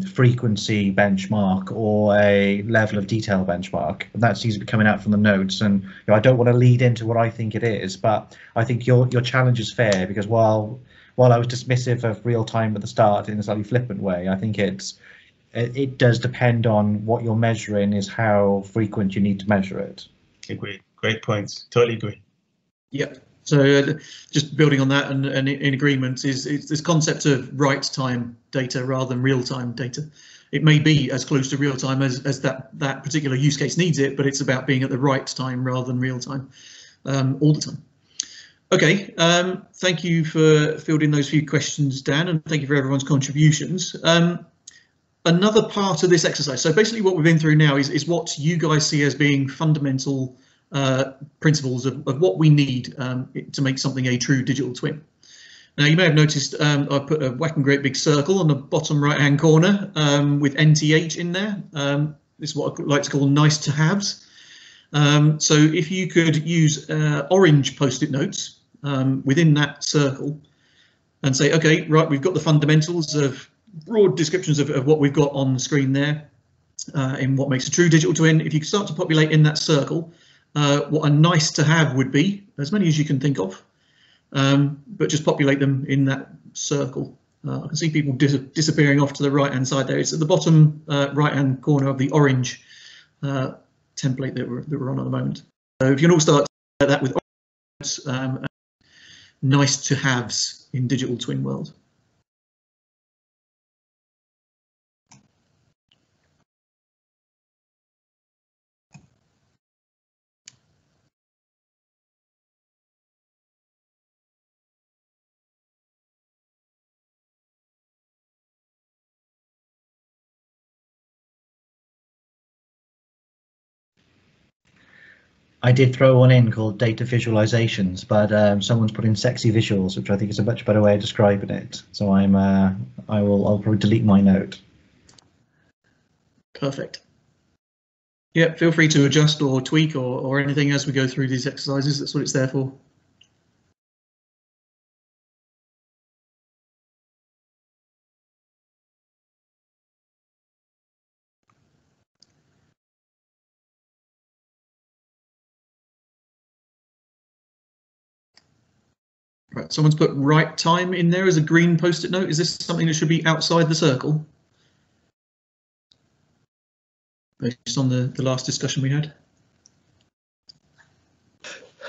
frequency benchmark or a level of detail benchmark. And that seems to be coming out from the notes. And I don't want to lead into what I think it is, but I think your challenge is fair, because while I was dismissive of real time at the start in a slightly flippant way, I think it does depend on what you're measuring is how frequent you need to measure it. Agreed. Great points. Totally agree. Yeah. So just building on that and in agreement is this concept of right time data rather than real time data. It may be as close to real time as that particular use case needs it, but it's about being at the right time rather than real time all the time. Okay, thank you for fielding those few questions, Dan, and thank you for everyone's contributions. Another part of this exercise, so basically what we've been through now is what you guys see as being fundamental principles of what we need to make something a true digital twin. Now you may have noticed I put a whacking great big circle on the bottom right hand corner with NTH in there. This is what I like to call nice to haves. So if you could use orange post-it notes within that circle and say, okay, right, we've got the fundamentals of broad descriptions of what we've got on the screen there in what makes a true digital twin. If you could start to populate in that circle, what a nice to have would be, as many as you can think of, but just populate them in that circle. I can see people disappearing off to the right hand side there. It's at the bottom right hand corner of the orange template that we're on at the moment. So if you can all start that with nice to haves in digital twin world. I did throw one in called data visualizations, but someone's put in sexy visuals, which I think is a much better way of describing it. So I'll probably delete my note. Perfect. Yeah, feel free to adjust or tweak or anything as we go through these exercises. That's what it's there for. Right, someone's put right time in there as a green post-it note. Is this something that should be outside the circle? Based on the last discussion we had.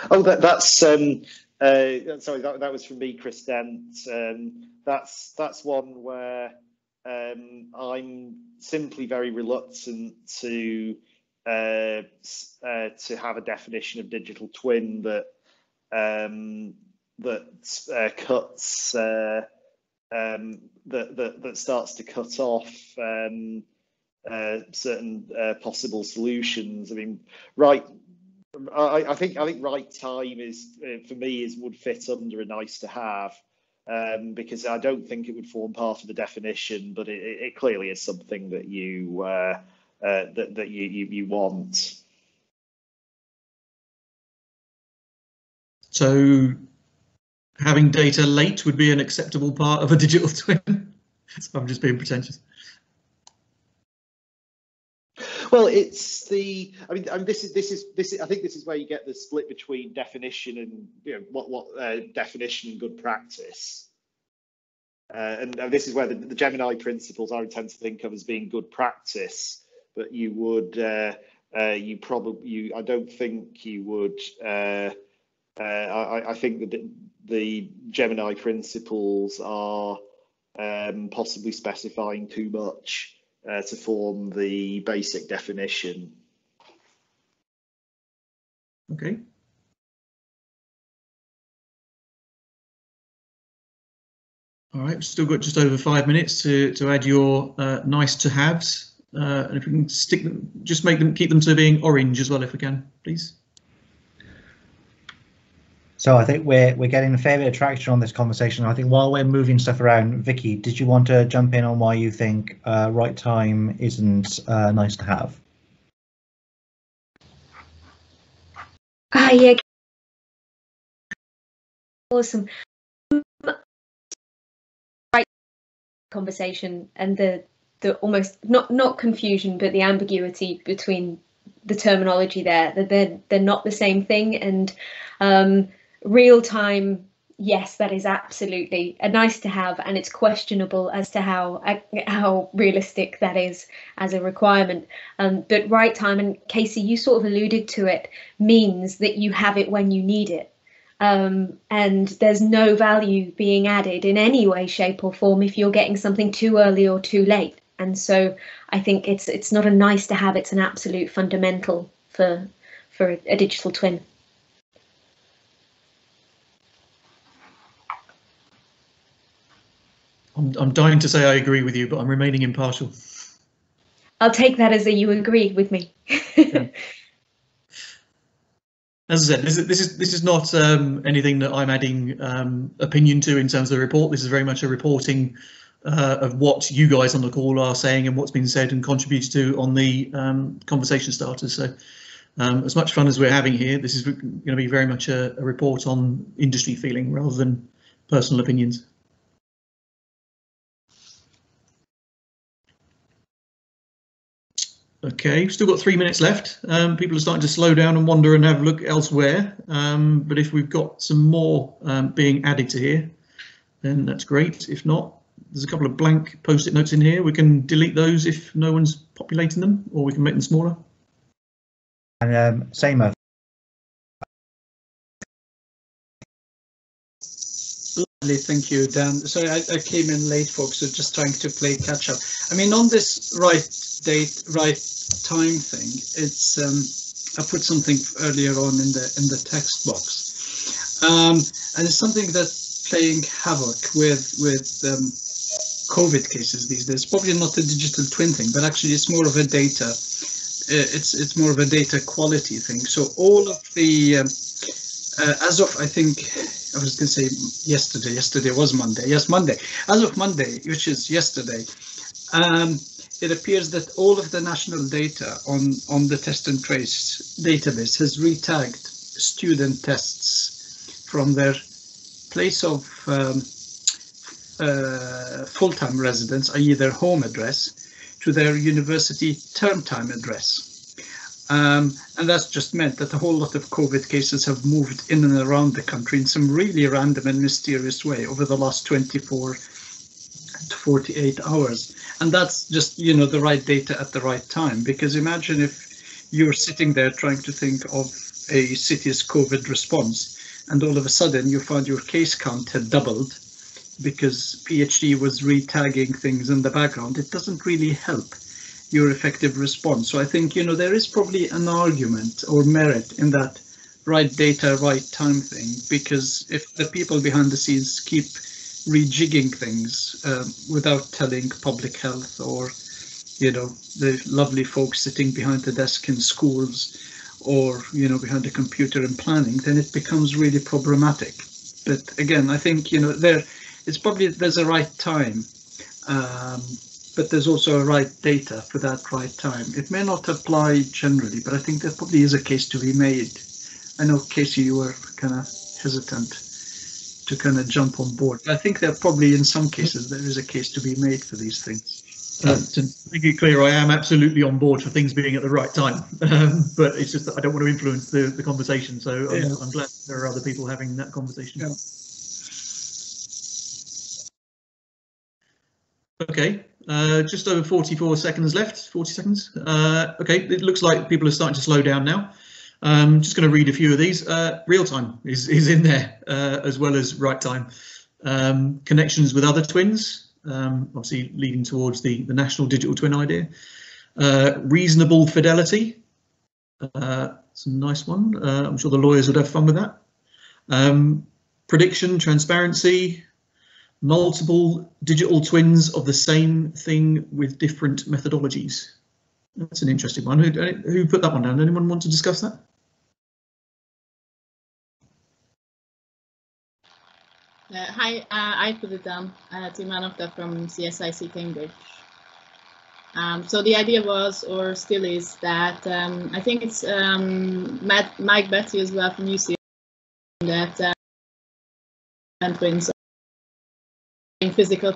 Oh, that's sorry, that was from me, Chris Dent. That's one where I'm simply very reluctant to have a definition of digital twin that cuts that starts to cut off certain possible solutions. I mean, I think right time is for me would fit under a nice to have, because I don't think it would form part of the definition, but it clearly is something that you that you want. So having data late would be an acceptable part of a digital twin. So I'm just being pretentious. Well, it's the. I mean, this is. I think this is where you get the split between definition and what definition and good practice. And this is where the Gemini principles I tend to think of as being good practice, but you would I don't think you would. I think that the Gemini principles are possibly specifying too much to form the basic definition. Okay. All right, we've still got just over 5 minutes to add your nice to haves, and if we can stick them, just keep them to being orange as well, if we can, please. So I think we're getting a fair bit of traction on this conversation. I think while we're moving stuff around, Vicky, did you want to jump in on why you think right time isn't nice to have? Yeah. Awesome. Right conversation and the almost not confusion, but the ambiguity between the terminology there, that they're not the same thing. And real time, yes, that is absolutely a nice to have, and it's questionable as to how realistic that is as a requirement. But right time, and Casey, you sort of alluded to it, means that you have it when you need it. And there's no value being added in any way, shape or form if you're getting something too early or too late. And so I think it's not a nice to have, it's an absolute fundamental for a digital twin. I'm dying to say I agree with you, but I'm remaining impartial. I'll take that as a you agree with me. Yeah. As I said, this is not anything that I'm adding opinion to in terms of the report. This is very much a reporting of what you guys on the call are saying and what's been said and contributed to on the conversation starters. So as much fun as we're having here, this is going to be very much a report on industry feeling rather than personal opinions. Okay, we've still got 3 minutes left. People are starting to slow down and wander and have a look elsewhere. But if we've got some more being added to here, then that's great. If not, there's a couple of blank post-it notes in here. We can delete those if no one's populating them, or we can make them smaller. And same as Lovely, thank you, Dan. Sorry, I came in late, folks, so just trying to play catch up. I mean, on this right date, right time thing, it's I put something earlier on in the text box, and it's something that's playing havoc with COVID cases these days. Probably not the digital twin thing, but actually it's more of a data. It's more of a data quality thing. So all of the as of, I think, I was going to say yesterday was Monday. Yes, Monday. As of Monday, which is yesterday, it appears that all of the national data on the test and trace database has retagged student tests from their place of full-time residence, i.e. their home address, to their university term time address. And that's just meant that a whole lot of COVID cases have moved in and around the country in some really random and mysterious way over the last 24 to 48 hours. And that's just, you know, the right data at the right time, because imagine if you're sitting there trying to think of a city's COVID response, and all of a sudden you found your case count had doubled because PhD was retagging things in the background. It doesn't really help your effective response. So I think, you know, there is probably an argument or merit in that right data, right time thing, because if the people behind the scenes keep rejigging things without telling public health or, you know, the lovely folks sitting behind the desk in schools or, you know, behind the computer and planning, then it becomes really problematic. But again, I think, you know, there's a right time. But there's also a right data for that right time. It may not apply generally, but I think there probably is a case to be made. I know, Casey, you were kind of hesitant to kind of jump on board. But I think that probably in some cases there is a case to be made for these things. To make it clear, I am absolutely on board for things being at the right time, but it's just that I don't want to influence the conversation. So yeah. I'm glad there are other people having that conversation. Yeah. Okay. Just over 44 seconds left, 40 seconds. Okay, it looks like people are starting to slow down now. Just going to read a few of these. Real time is in there, as well as right time. Connections with other twins, obviously leading towards the national digital twin idea. Reasonable fidelity, it's a nice one. I'm sure the lawyers would have fun with that. Prediction, transparency. Multiple digital twins of the same thing with different methodologies. That's an interesting one. Who put that one down? Anyone want to discuss that? Hi, I put it down. Tim Manofta from CSIC Cambridge. So the idea was, or still is, that I think it's Mike Betty as well from UCL, that twins in physical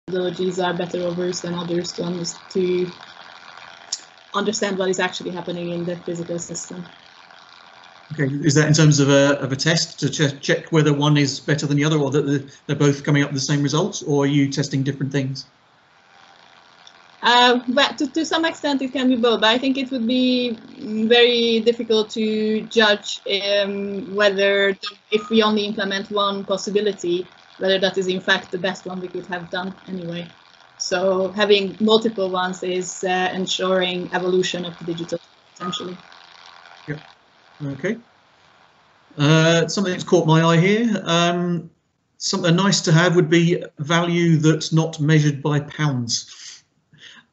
technologies are better or worse than others to understand what is actually happening in the physical system. Okay, is that in terms of a test to check whether one is better than the other, or that they're both coming up with the same results, or are you testing different things? But to some extent it can be both, but I think it would be very difficult to judge whether, if we only implement one possibility, whether that is in fact the best one we could have done anyway. So having multiple ones is ensuring evolution of the digital, essentially. Yep. Okay. Something that's caught my eye here. Something nice to have would be value that's not measured by pounds.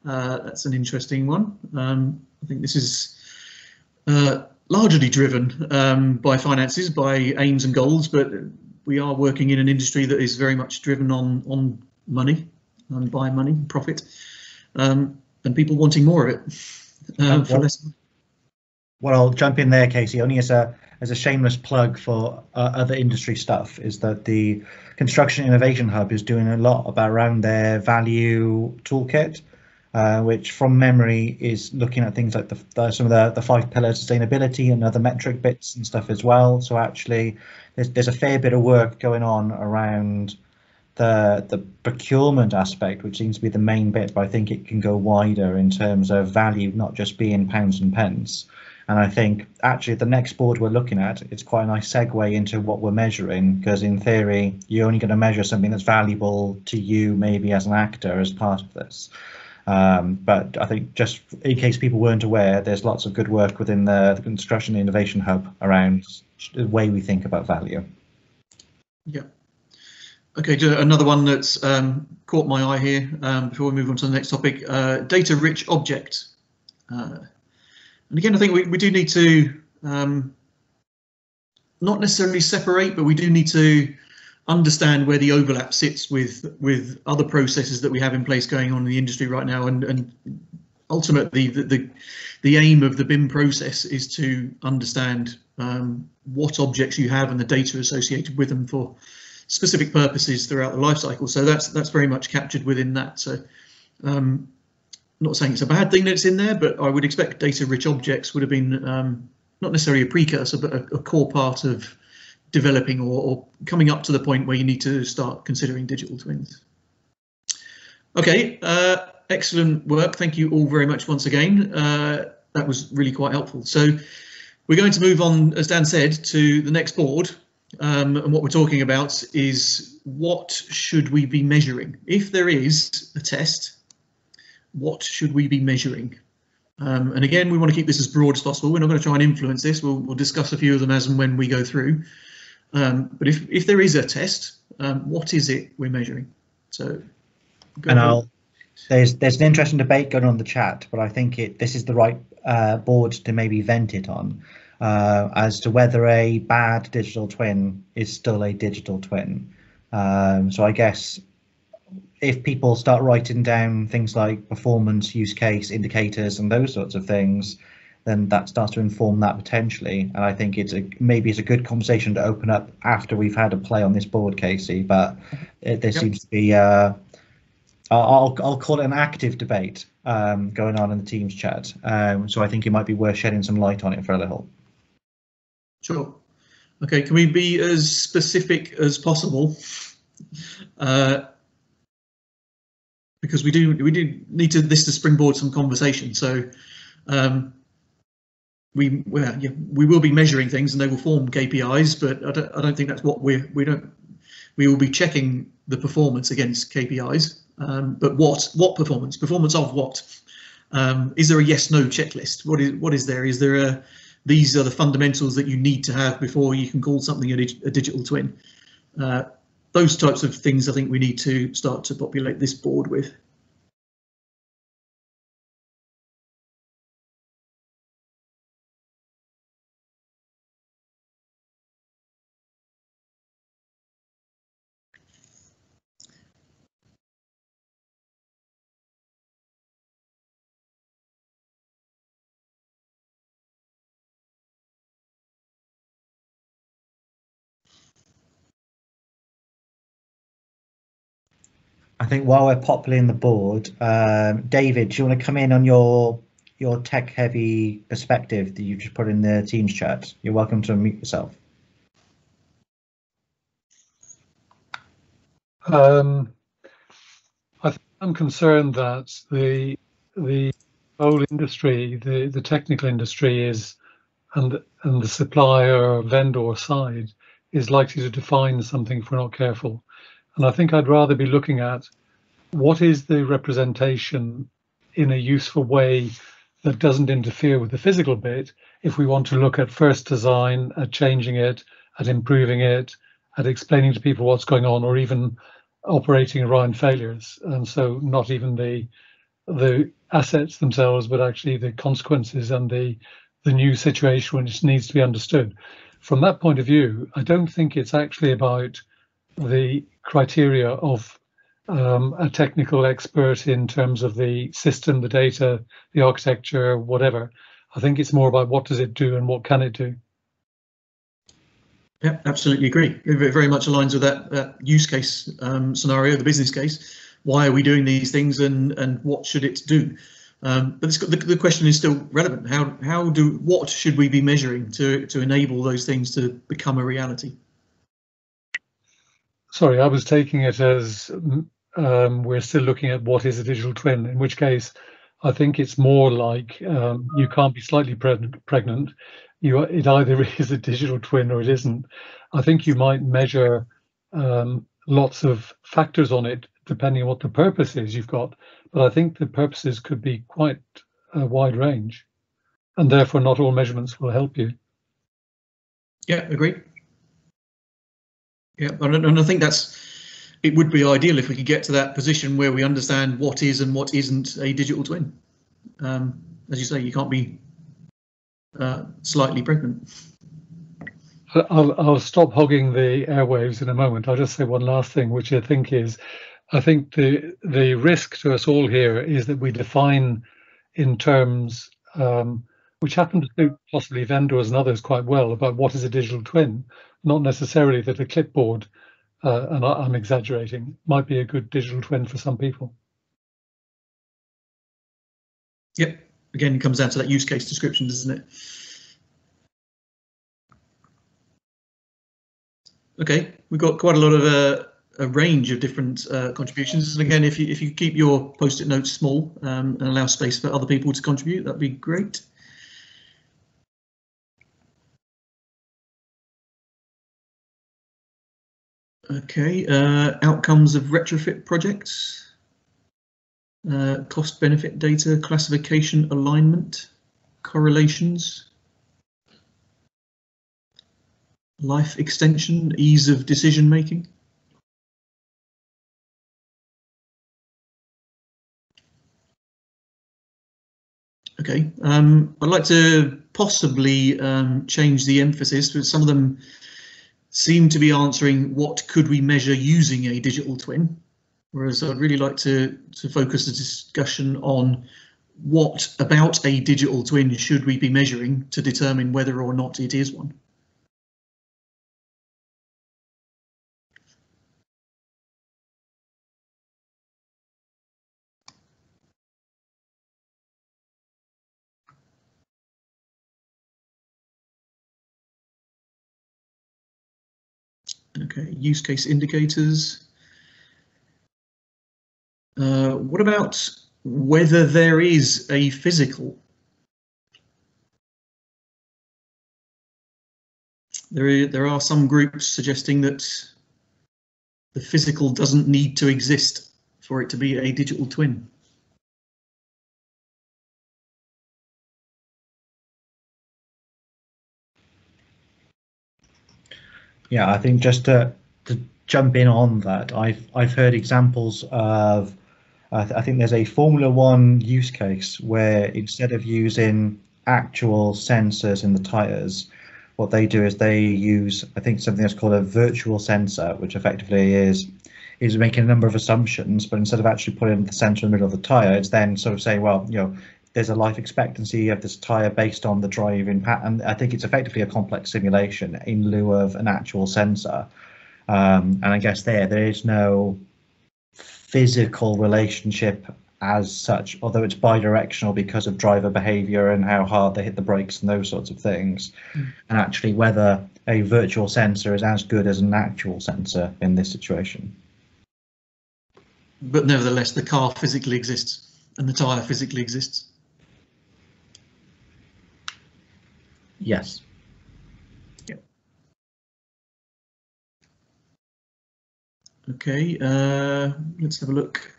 That's an interesting one. I think this is largely driven by finances, by aims and goals, but we are working in an industry that is very much driven on money and by money, profit, and people wanting more of it for less. Well, I'll jump in there, Casey, only as a shameless plug for other industry stuff, is that the Construction Innovation Hub is doing a lot around their value toolkit, which from memory is looking at things like some of the 5 pillars, sustainability and other metric bits and stuff as well. So actually there's a fair bit of work going on around the procurement aspect, which seems to be the main bit, but I think it can go wider in terms of value, not just being pounds and pence. And I think actually the next board we're looking at, it's quite a nice segue into what we're measuring, because in theory, you're only going to measure something that's valuable to you, maybe as an actor, as part of this. But I think just in case people weren't aware, there's lots of good work within the Construction Innovation Hub around the way we think about value. Yeah. Okay, another one that's caught my eye here before we move on to the next topic, data-rich object. And again, I think we do need to not necessarily separate, but we do need to understand where the overlap sits with other processes that we have in place going on in the industry right now. And ultimately, the aim of the BIM process is to understand what objects you have and the data associated with them for specific purposes throughout the life cycle. So that's very much captured within that. So not saying it's a bad thing that it's in there, but I would expect data-rich objects would have been not necessarily a precursor, but a core part of developing or coming up to the point where you need to start considering digital twins. Okay, excellent work. Thank you all very much once again. That was really quite helpful. So we're going to move on, as Dan said, to the next board. And what we're talking about is what should we be measuring? If there is a test, what should we be measuring? And again, we want to keep this as broad as possible. We're not going to try and influence this. We'll discuss a few of them as and when we go through. But if there is a test, what is it we're measuring? So, there's an interesting debate going on in the chat, but I think this is the right board to maybe vent it on, as to whether a bad digital twin is still a digital twin. So I guess if people start writing down things like performance, use case, indicators and those sorts of things, then that starts to inform that potentially. And I think maybe it's a good conversation to open up after we've had a play on this board, Casey, but there seems to be, I'll call it an active debate going on in the Teams chat. So I think it might be worth shedding some light on it for a little. Sure. Okay, can we be as specific as possible? Because we do need this to springboard some conversation. So we will be measuring things and they will form KPIs, but I don't think that's what we will be checking the performance against KPIs. But what performance? Performance of what? Is there a yes/no checklist? What is there? Is there these are the fundamentals that you need to have before you can call something a digital twin? Those types of things I think we need to start to populate this board with. I think while we're populating the board, David, do you want to come in on your tech-heavy perspective that you just put in the Teams chat? You're welcome to unmute yourself. I'm concerned that the whole industry, the technical industry is, and the supplier vendor side is likely to define something if we're not careful. And I think I'd rather be looking at what is the representation in a useful way that doesn't interfere with the physical bit, if we want to look at first design, at changing it, at improving it, at explaining to people what's going on, or even operating around failures. And so not even the assets themselves, but actually the consequences and the the new situation which needs to be understood. From that point of view, I don't think it's actually about the criteria of a technical expert in terms of the system, the data, the architecture, whatever. I think it's more about what does it do and what can it do. Yeah, absolutely agree. It very much aligns with that use case scenario, the business case. Why are we doing these things, and what should it do? But the question is still relevant. What should we be measuring to enable those things to become a reality? Sorry, I was taking it as we're still looking at what is a digital twin, in which case I think it's more like you can't be slightly pregnant. It either is a digital twin or it isn't. I think you might measure lots of factors on it depending on what the purpose is you've got. But I think the purposes could be quite a wide range, and therefore not all measurements will help you. Yeah, agreed. Yeah, and I think it would be ideal if we could get to that position where we understand what is and what isn't a digital twin. As you say, you can't be slightly pregnant. I'll stop hogging the airwaves in a moment. I'll just say one last thing, which I think the risk to us all here is that we define in terms which happen to suit possibly vendors and others quite well about what is a digital twin, not necessarily that a clipboard, and I'm exaggerating, might be a good digital twin for some people. Yep, again, it comes down to that use case description, doesn't it? Okay, we've got quite a lot of a range of different contributions, and again, if you keep your post-it notes small and allow space for other people to contribute, that'd be great. Okay, outcomes of retrofit projects, cost benefit data, classification, alignment, correlations, life extension, ease of decision making. Okay, I'd like to possibly change the emphasis, but some of them seem to be answering what could we measure using a digital twin, whereas I'd really like to focus the discussion on what about a digital twin should we be measuring to determine whether or not it is one. Okay, use case indicators. What about whether there is a physical? There are some groups suggesting that the physical doesn't need to exist for it to be a digital twin. Yeah, I think just to jump in on that, I've heard examples of, I think there's a Formula One use case where instead of using actual sensors in the tyres, what they do is they use, I think, something that's called a virtual sensor, which effectively is making a number of assumptions, but instead of actually putting the sensor in the middle of the tyre, it's then sort of saying, well, you know, there's a life expectancy of this tyre based on the driving pattern. I think it's effectively a complex simulation in lieu of an actual sensor. And I guess there is no physical relationship as such, although it's bidirectional because of driver behavior and how hard they hit the brakes and those sorts of things. And actually whether a virtual sensor is as good as an actual sensor in this situation. But nevertheless, the car physically exists and the tyre physically exists. Yes. Yeah. Okay, let's have a look.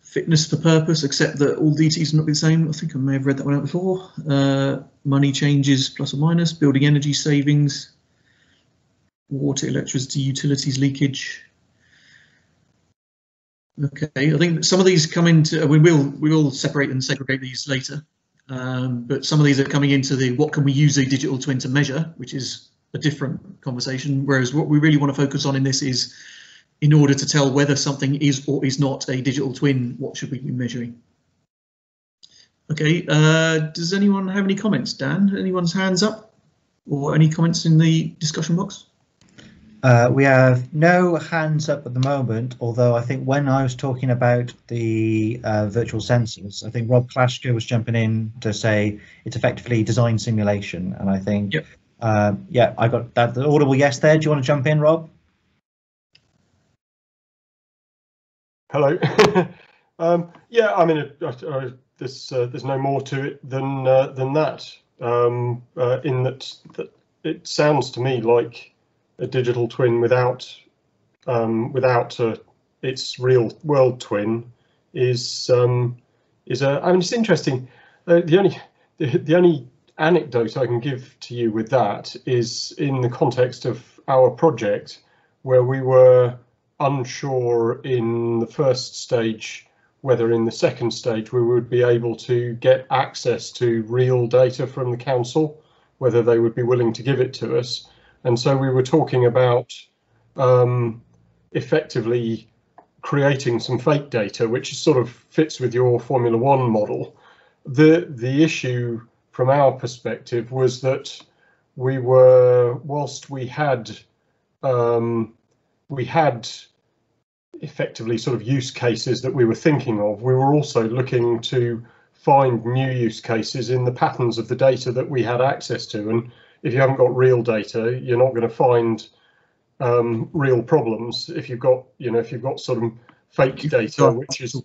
Fitness for purpose, except that all DTs are not the same. I think I may have read that one out before. Money changes plus or minus, building energy savings, water, electricity, utilities leakage. Okay, I think some of these come into, we will separate and segregate these later. But some of these are coming into the what can we use a digital twin to measure, which is a different conversation. Whereas what we really want to focus on in this is, in order to tell whether something is or is not a digital twin, what should we be measuring? Okay, does anyone have any comments? Dan, anyone's hands up or any comments in the discussion box? We have no hands up at the moment, although I think when I was talking about the virtual sensors, I think Rob Klaschka was jumping in to say it's effectively design simulation. And I think, yep. Yeah, I got that the audible yes there. Do you want to jump in, Rob? Hello. Yeah, I mean, there's no more to it than that. In that it sounds to me like a digital twin without its real world twin is I mean, it's interesting. The only anecdote I can give to you with that is in the context of our project, where we were unsure in the first stage whether in the second stage we would be able to get access to real data from the council, whether they would be willing to give it to us. And so we were talking about effectively creating some fake data, which sort of fits with your Formula One model. The issue from our perspective was that we were, whilst we had effectively sort of use cases that we were thinking of, we were also looking to find new use cases in the patterns of the data that we had access to. And if you haven't got real data, you're not going to find real problems. If you've got, if you've got sort of fake data, which is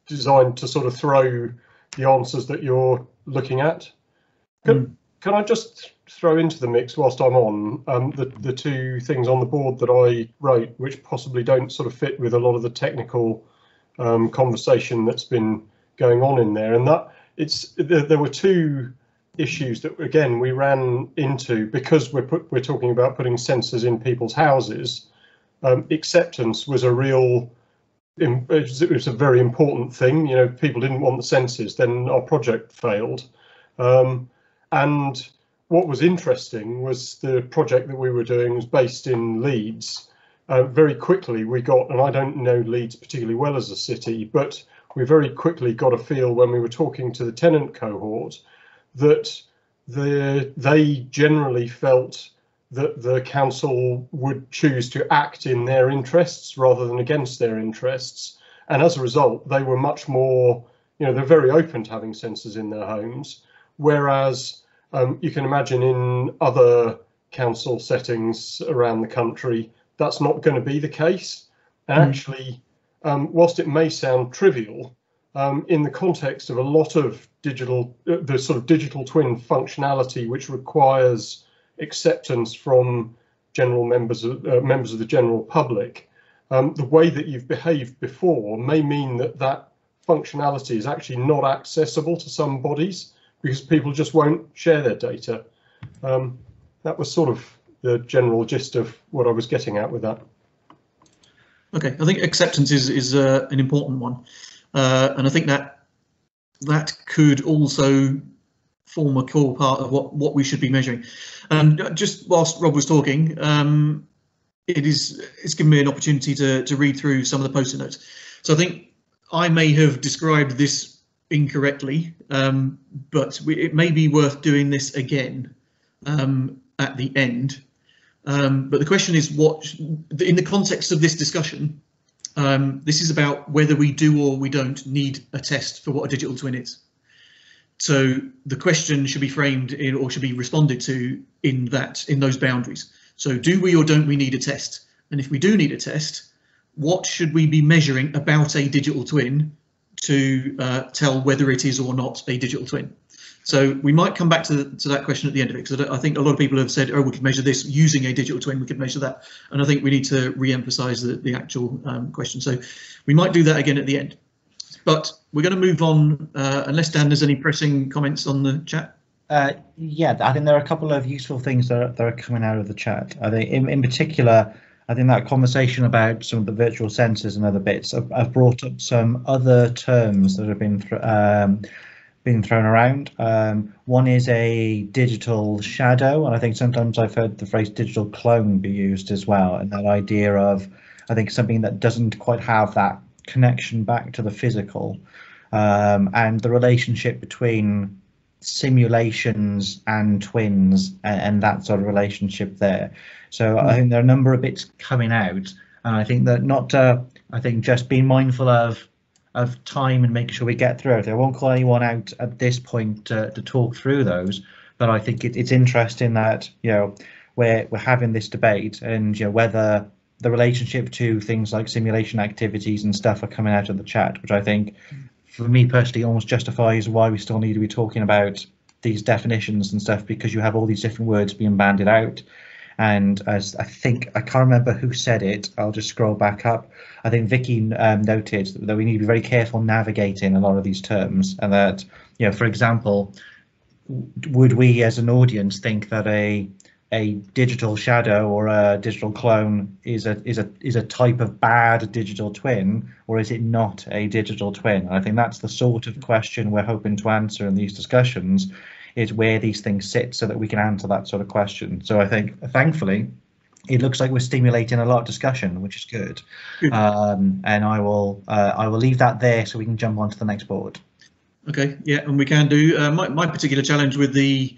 designed to sort of throw the answers that you're looking at. Can I just throw into the mix whilst I'm on the two things on the board that I wrote, which possibly don't sort of fit with a lot of the technical conversation that's been going on in there, and that there were two issues that again we ran into because we're talking about putting sensors in people's houses. Acceptance was it was a very important thing. If people didn't want the sensors, then our project failed. And what was interesting was the project that we were doing was based in Leeds. Very quickly we got, and I don't know Leeds particularly well as a city, but we very quickly got a feel when we were talking to the tenant cohort that they generally felt that the council would choose to act in their interests rather than against their interests. And as a result, they were much more, they're very open to having sensors in their homes, whereas you can imagine in other council settings around the country, that's not going to be the case. And actually, whilst it may sound trivial, in the context of a lot of the sort of digital twin functionality, which requires acceptance from general members of the general public, the way that you've behaved before may mean that functionality is actually not accessible to some bodies, because people just won't share their data. That was sort of the general gist of what I was getting at with that. Okay, I think acceptance is an important one, and I think that could also form a core part of what we should be measuring. And just whilst Rob was talking, it's given me an opportunity to read through some of the post-it notes. So I think I may have described this incorrectly, but it may be worth doing this again at the end. But the question is, in the context of this discussion, this is about whether we do or we don't need a test for what a digital twin is. So the question should be framed in, or should be responded to in those boundaries. So do we or don't we need a test? And if we do need a test, what should we be measuring about a digital twin to tell whether it is or not a digital twin? So we might come back to that question at the end of it, because I think a lot of people have said, oh, we could measure this using a digital twin, we could measure that. And I think we need to re-emphasize the actual question. So we might do that again at the end. But we're going to move on, unless Dan has any pressing comments on the chat. Yeah, I think there are a couple of useful things that are coming out of the chat. I think in particular, I think that conversation about some of the virtual sensors and other bits have brought up some other terms that have been being thrown around. One is a digital shadow, and I think sometimes I've heard the phrase digital clone be used as well, and that idea of, I think, something that doesn't quite have that connection back to the physical, and the relationship between simulations and twins and that sort of relationship there. So I think there are a number of bits coming out, and I think that I think just being mindful of time and making sure we get through it. I won't call anyone out at this point to talk through those, but I think it's interesting that, you know, we're having this debate, and, you know, whether the relationship to things like simulation activities and stuff are coming out of the chat, which I think, for me personally, almost justifies why we still need to be talking about these definitions and stuff, because you have all these different words being banded out. And as I can't remember who said it, I'll just scroll back up. I think Vicky noted that we need to be very careful navigating a lot of these terms, and that, you know, for example, would we as an audience think that a digital shadow or a digital clone is a type of bad digital twin, or is it not a digital twin? I think that's the sort of question we're hoping to answer in these discussions, is where these things sit, so that we can answer that sort of question. So I think, thankfully, it looks like we're stimulating a lot of discussion, which is good. And I will leave that there so we can jump on to the next board. Okay, yeah, and we can do. My particular challenge with the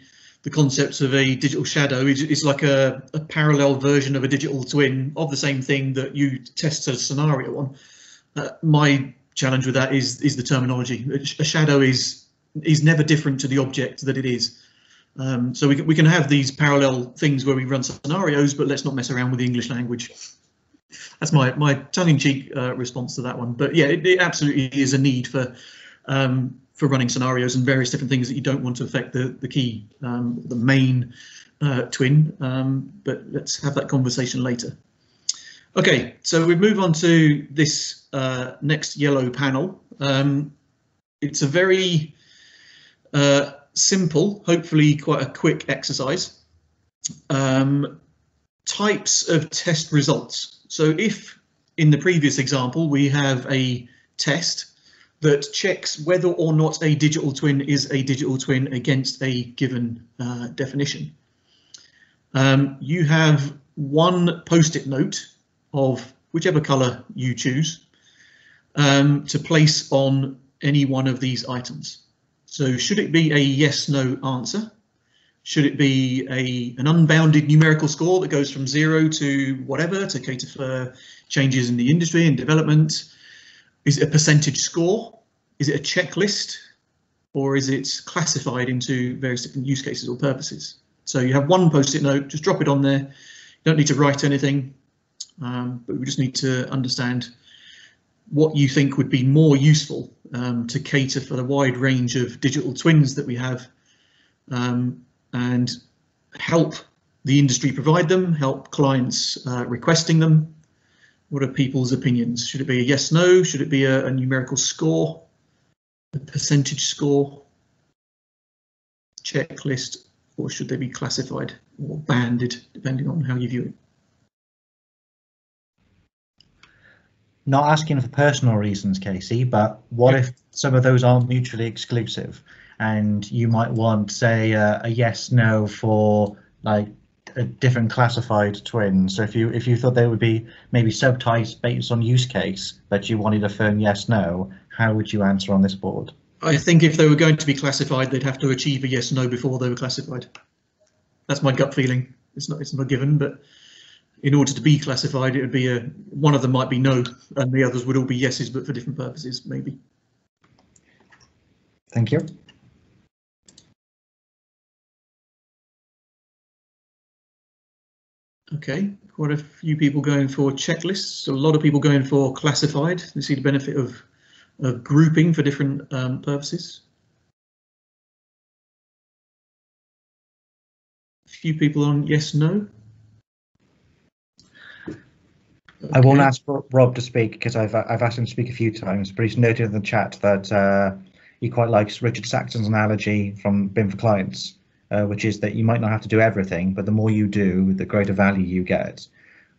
concepts of a digital shadow is like a parallel version of a digital twin of the same thing that you test a scenario on. My challenge with that is the terminology. A shadow is never different to the object that it is. So we can have these parallel things where we run scenarios, but let's not mess around with the English language. That's my tongue-in-cheek response to that one. But yeah, it absolutely is a need for running scenarios and various different things that you don't want to affect the key, the main twin. But let's have that conversation later. Okay, so we move on to this next yellow panel. It's a very simple, hopefully quite a quick exercise. Types of test results. So if in the previous example we have a test that checks whether or not a digital twin is a digital twin against a given definition, you have one post-it note of whichever colour you choose to place on any one of these items. So should it be a yes/no answer? Should it be an unbounded numerical score that goes from 0 to whatever to cater for changes in the industry and development? Is it a percentage score? Is it a checklist? Or is it classified into various different use cases or purposes? So you have one post-it note, just drop it on there. You don't need to write anything, but we just need to understand what you think would be more useful to cater for the wide range of digital twins that we have, and help the industry provide them, help clients requesting them. What are people's opinions? Should it be a yes, no? Should it be a numerical score, a percentage score, checklist, or should they be classified or banded, depending on how you view it? Not asking for personal reasons, Casey, but what if some of those aren't mutually exclusive, and you might want, say, a yes, no for like a different classified twin? So if you thought they would be maybe subtypes based on use case, but you wanted a firm yes, no, how would you answer on this board? I think if they were going to be classified, they'd have to achieve a yes, no before they were classified. That's my gut feeling. It's not a given, but in order to be classified, it would be one of them might be no, and the others would all be yeses, but for different purposes, maybe. Thank you. Okay, quite a few people going for checklists. A lot of people going for classified. They see the benefit of grouping for different purposes. A few people on yes, no. Okay. I won't ask Rob to speak because I've asked him to speak a few times, but he's noted in the chat that he quite likes Richard Saxton's analogy from BIM for Clients, which is that you might not have to do everything, but the more you do, the greater value you get,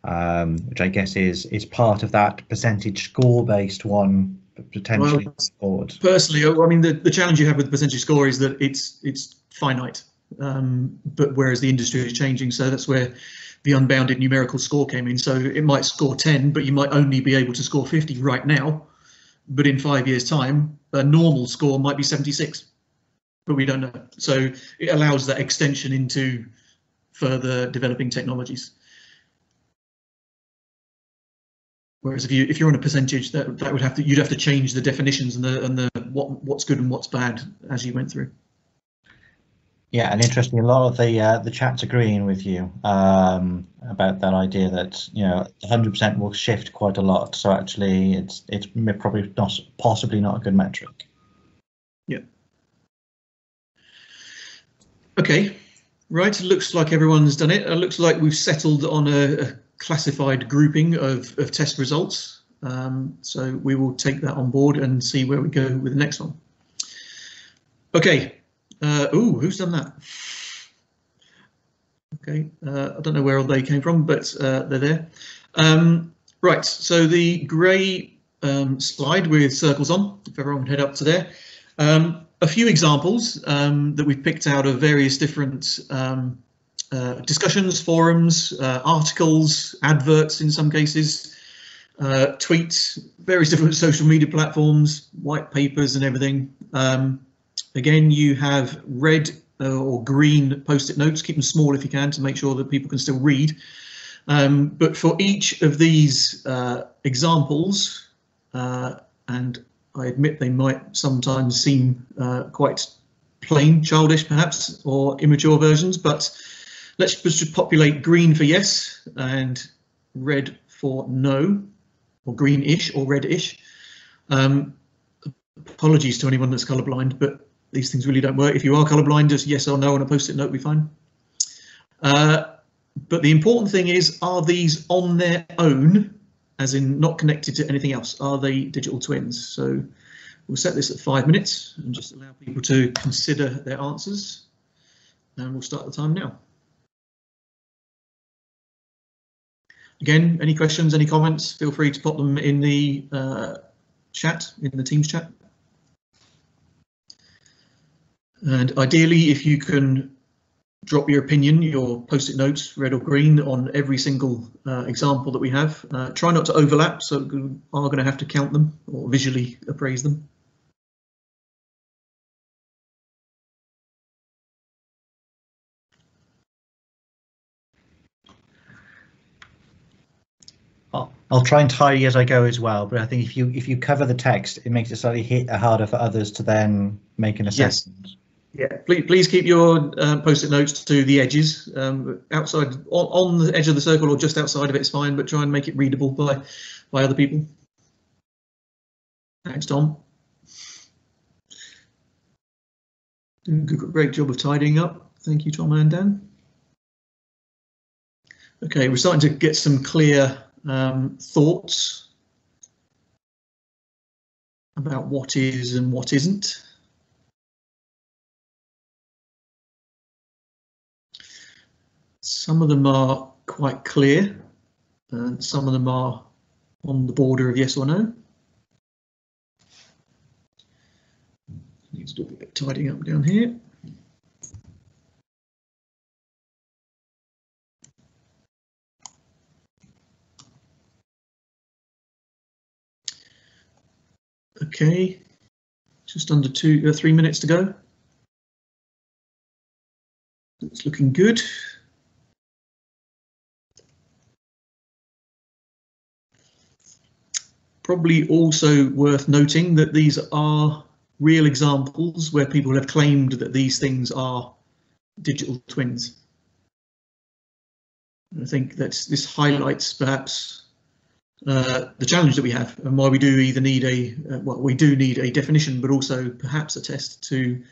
which I guess is part of that percentage score based one potentially forward? Personally, I mean, the challenge you have with the percentage score is that it's finite, but whereas the industry is changing, so that's where the unbounded numerical score came in. So it might score 10, but you might only be able to score 50 right now. But in 5 years' time, a normal score might be 76, but we don't know. So it allows that extension into further developing technologies. Whereas if you're on a percentage, that would have to, you'd have to change the definitions and the what's good and what's bad as you went through. Yeah, and interestingly, a lot of the chat's agreeing with you about that idea that 100% will shift quite a lot. So actually, it's probably possibly not a good metric. Yeah. Okay. Right. It looks like everyone's done it. It looks like we've settled on a classified grouping of test results. So we will take that on board and see where we go with the next one. Okay. Who's done that? Okay, I don't know where all they came from, but they're there. Right, so the grey slide with circles on, if everyone would head up to there. A few examples that we've picked out of various different discussions, forums, articles, adverts in some cases, tweets, various different social media platforms, white papers and everything. Again, you have red or green post-it notes. Keep them small if you can to make sure that people can still read. But for each of these examples, and I admit they might sometimes seem quite plain, childish perhaps, or immature versions, but let's just populate green for yes and red for no, or greenish or reddish. Apologies to anyone that's colourblind, but these things really don't work. If you are colourblind, just yes or no on a post-it note will be fine. But the important thing is, are these on their own, as in not connected to anything else? Are they digital twins? So we'll set this at 5 minutes and just allow people to consider their answers. And we'll start the time now. Again, any questions, any comments, feel free to pop them in the chat, in the Teams chat. And ideally, if you can drop your opinion, your post-it notes, red or green, on every single example that we have. Try not to overlap, so we are going to have to count them or visually appraise them. I'll try and tidy as I go as well, but I think if you cover the text, it makes it slightly harder for others to then make an assessment. Yes. Yeah, please keep your post-it notes to the edges. Outside, on the edge of the circle or just outside of it's fine, but try and make it readable by other people. Thanks, Tom. Doing a great job of tidying up. Thank you, Tom and Dan. Okay, we're starting to get some clear thoughts about what is and what isn't. Some of them are quite clear, and some of them are on the border of yes or no. Need to do a bit of tidying up down here. Okay, just under 3 minutes to go. It's looking good. Probably also worth noting that these are real examples where people have claimed that these things are digital twins. And I think that this highlights perhaps the challenge that we have and why we do either need we do need a definition, but also perhaps a test to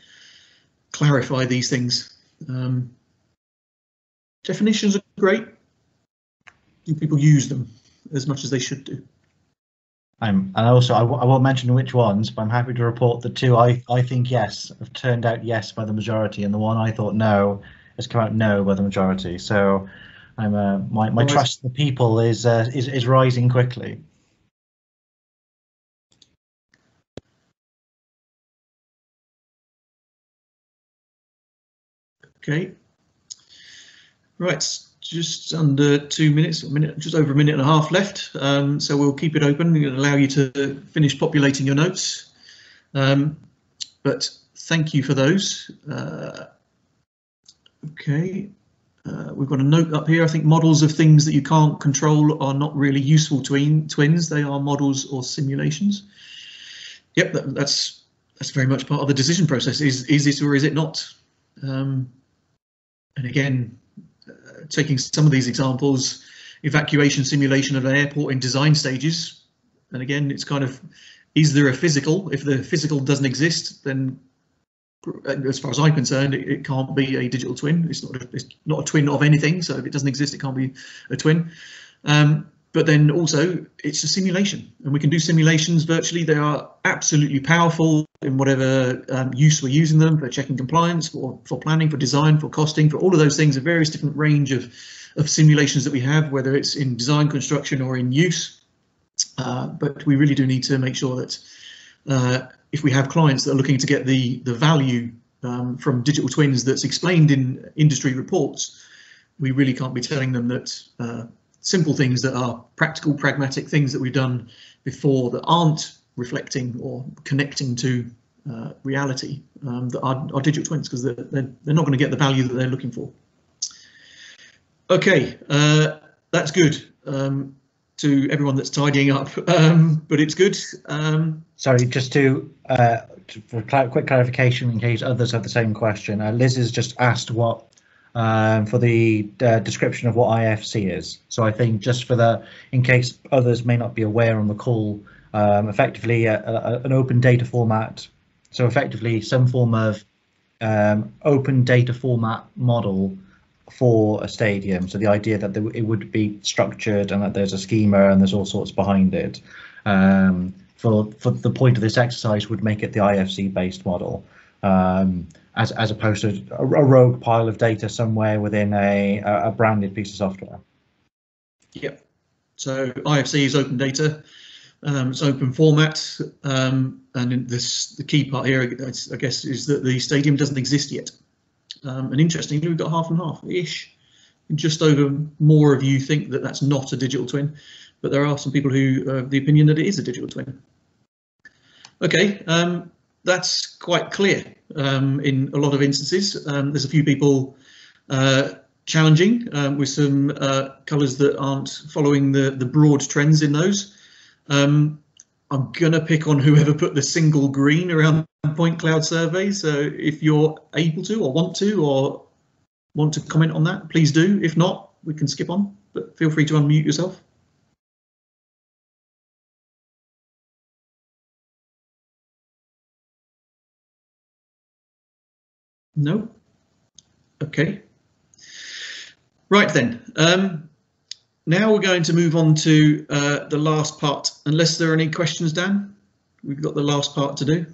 clarify these things. Definitions are great. Do people use them as much as they should do? And also, I won't mention which ones, but I'm happy to report the two I think yes have turned out yes by the majority, and the one I thought no has come out no by the majority. So I'm my trust in the people is rising quickly. Okay. Right, just under 2 minutes, just over a minute and a half left. So we'll keep it open and allow you to finish populating your notes. But thank you for those. Okay. We've got a note up here. I think models of things that you can't control are not really useful twins. They are models or simulations. Yep, that's very much part of the decision process. Is it or is it not? And again, taking some of these examples, evacuation simulation of an airport in design stages. And again, it's kind of, is there a physical? If the physical doesn't exist, then as far as I'm concerned, it can't be a digital twin. It's not a twin of anything. So if it doesn't exist, it can't be a twin. But then also it's a simulation, and we can do simulations virtually. They are absolutely powerful in whatever use we're using them, for checking compliance, for planning, for design, for costing, for all of those things, a various different range of simulations that we have, whether it's in design, construction or in use. But we really do need to make sure that if we have clients that are looking to get the value from digital twins that's explained in industry reports, we really can't be telling them that simple things that are practical, pragmatic things that we've done before that aren't reflecting or connecting to reality that are digital twins, because they're not going to get the value that they're looking for. Okay, that's good. To everyone that's tidying up, but it's good. Sorry, just for quick clarification in case others have the same question. Liz has just asked what for the description of what IFC is. So I think just in case others may not be aware on the call, effectively an open data format. So effectively some form of open data format model for a stadium. So the idea that it would be structured and that there's a schema and there's all sorts behind it. For the point of this exercise would make it the IFC based model, as opposed to a rogue pile of data somewhere within a branded piece of software. Yep. So IFC is open data. It's open format, and the key part here, I guess, is that the stadium doesn't exist yet. And interestingly, we've got half and half-ish. Just over more of you think that that's not a digital twin, but there are some people who have the opinion that it is a digital twin. Okay, that's quite clear in a lot of instances. There's a few people challenging with some colours that aren't following the broad trends in those. I'm gonna pick on whoever put the single green around point cloud survey. So if you're able to or want to comment on that, please do. If not, we can skip on, but feel free to unmute yourself. No? Okay. Right then. Now we're going to move on to the last part, unless there are any questions, Dan. We've got the last part to do.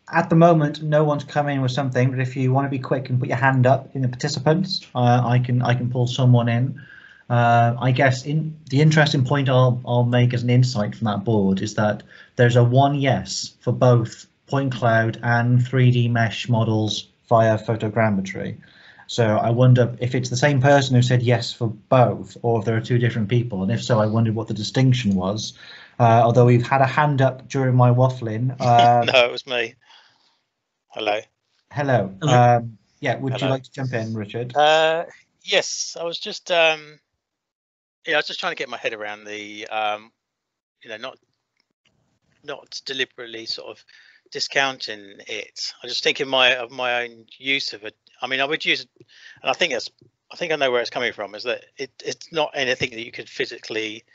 At the moment, no one's coming with something, but if you want to be quick and put your hand up in the participants, I can pull someone in. I guess the interesting point I'll make as an insight from that board is that there's a 1 yes for both point cloud and 3D mesh models via photogrammetry. So I wonder if it's the same person who said yes for both, or if there are two different people, and if so, I wondered what the distinction was. Although we've had a hand up during my waffling. No, it was me. Hello. Hello. Yeah, would you like to jump in, Richard? Yes, I was just I was just trying to get my head around the not deliberately sort of discounting it. I just think of my own use of it. I mean, I would use it, and I think I know where it's coming from. Is that it's not anything that you could physically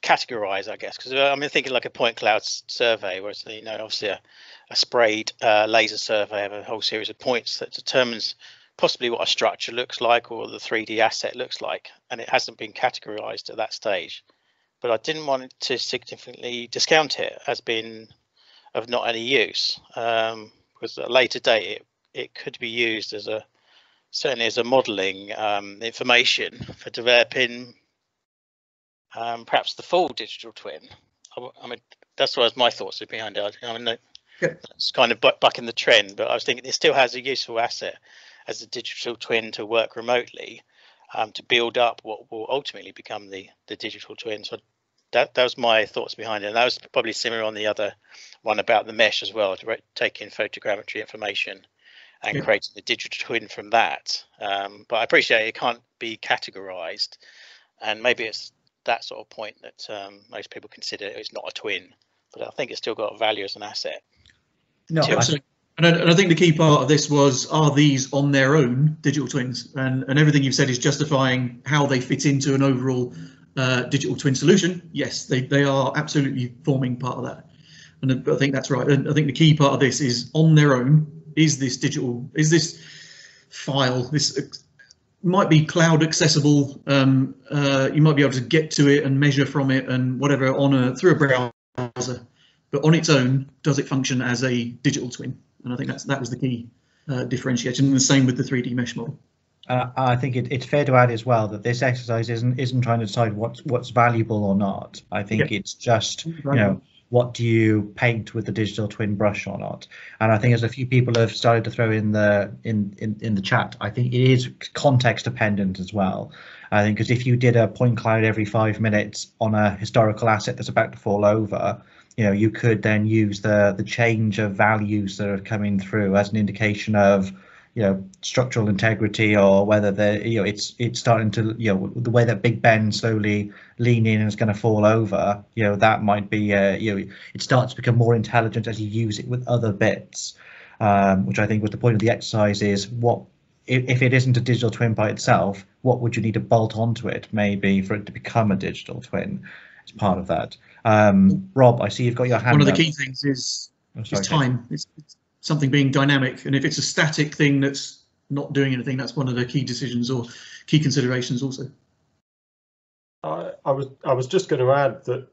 categorize, I guess, because I'm thinking like a point cloud survey, where it's obviously a sprayed laser survey of a whole series of points that determines possibly what a structure looks like or the 3D asset looks like, and it hasn't been categorized at that stage. But I didn't want it to significantly discount it as being of not any use, because at a later date it could be used as certainly as a modelling information for developing perhaps the full digital twin. I mean, that's what my thoughts are behind it. I mean, It's kind of bucking the trend, but I was thinking it still has a useful asset as a digital twin to work remotely, to build up what will ultimately become the digital twin. So that was my thoughts behind it. And that was probably similar on the other one about the mesh as well, to take in photogrammetry information and creating the digital twin from that. But I appreciate it can't be categorized, and maybe it's that sort of point that most people consider it's not a twin, but I think it's still got value as an asset. No, absolutely. And I think the key part of this was, are these on their own digital twins? And everything you've said is justifying how they fit into an overall digital twin solution. Yes, they are absolutely forming part of that. And I think that's right. And I think the key part of this is on their own. Is this file, this might be cloud accessible. You might be able to get to it and measure from it and whatever through a browser. But on its own, does it function as a digital twin? And I think that was the key differentiation. And the same with the 3D mesh model. I think it's fair to add as well that this exercise isn't trying to decide what's valuable or not. I think it's just what do you paint with the digital twin brush or not. And I think as a few people have started to throw in the chat, I think it is context dependent as well. I think because if you did a point cloud every 5 minutes on a historical asset that's about to fall over, you could then use the change of values that are coming through as an indication of structural integrity, or whether it's starting to the way that Big Ben slowly lean in and is going to fall over. That might be it starts to become more intelligent as you use it with other bits, which I think was the point of the exercise. Is what if it isn't a digital twin by itself, what would you need to bolt onto it maybe for it to become a digital twin as part of that? Rob, I see you've got your hand up. One of the key things is time. It's something being dynamic, and if it's a static thing that's not doing anything, that's one of the key decisions or key considerations also. I was just going to add that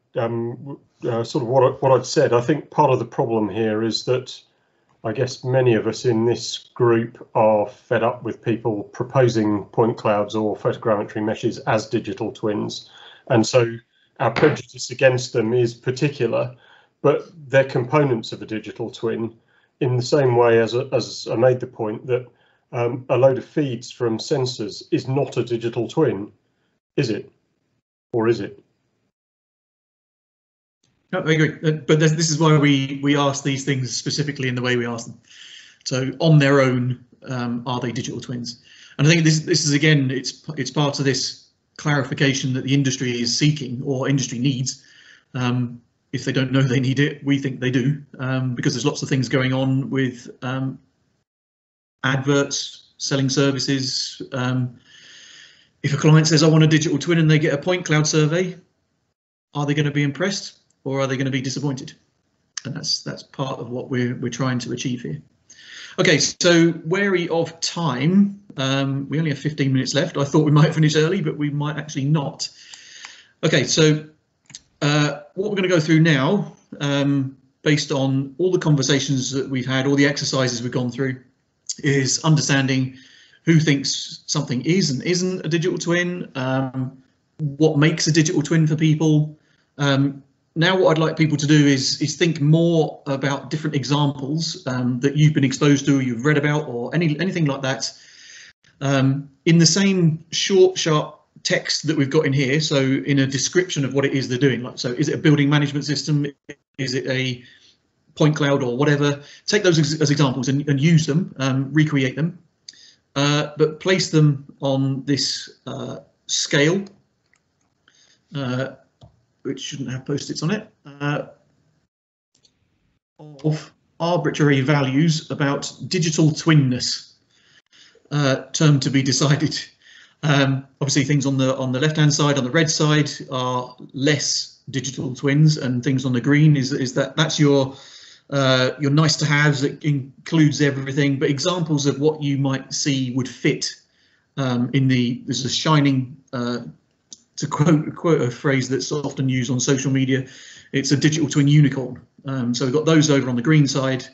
sort of what I'd said. I think part of the problem here is that I guess many of us in this group are fed up with people proposing point clouds or photogrammetry meshes as digital twins, and so our prejudice against them is particular, but they're components of a digital twin. In the same way as I made the point that a load of feeds from sensors is not a digital twin, is it? Or is it? No, I agree. But this is why we ask these things specifically in the way we ask them. So on their own, are they digital twins? And I think this is again, it's part of this clarification that the industry is seeking or industry needs. If they don't know they need it, we think they do, because there's lots of things going on with adverts, selling services. If a client says, I want a digital twin, and they get a point cloud survey, are they going to be impressed or are they going to be disappointed? And that's part of what we're trying to achieve here. OK, so wary of time, we only have 15 minutes left. I thought we might finish early, but we might actually not. OK, so what we're going to go through now, based on all the conversations that we've had, all the exercises we've gone through, is understanding who thinks something is and isn't a digital twin, what makes a digital twin for people. Now what I'd like people to do is think more about different examples that you've been exposed to, or you've read about, or anything like that, in the same short, sharp text that we've got in here. So in a description of what it is they're doing, like, so is it a building management system? Is it a point cloud or whatever? Take those as examples and use them, recreate them, but place them on this scale, which shouldn't have post-its on it, of arbitrary values about digital twinness, term to be decided. Obviously, things on the left-hand side, on the red side, are less digital twins, and things on the green that's your nice to haves. That includes everything, but examples of what you might see would fit there's a shining, to quote a phrase that's often used on social media, it's a digital twin unicorn. So we've got those over on the green side.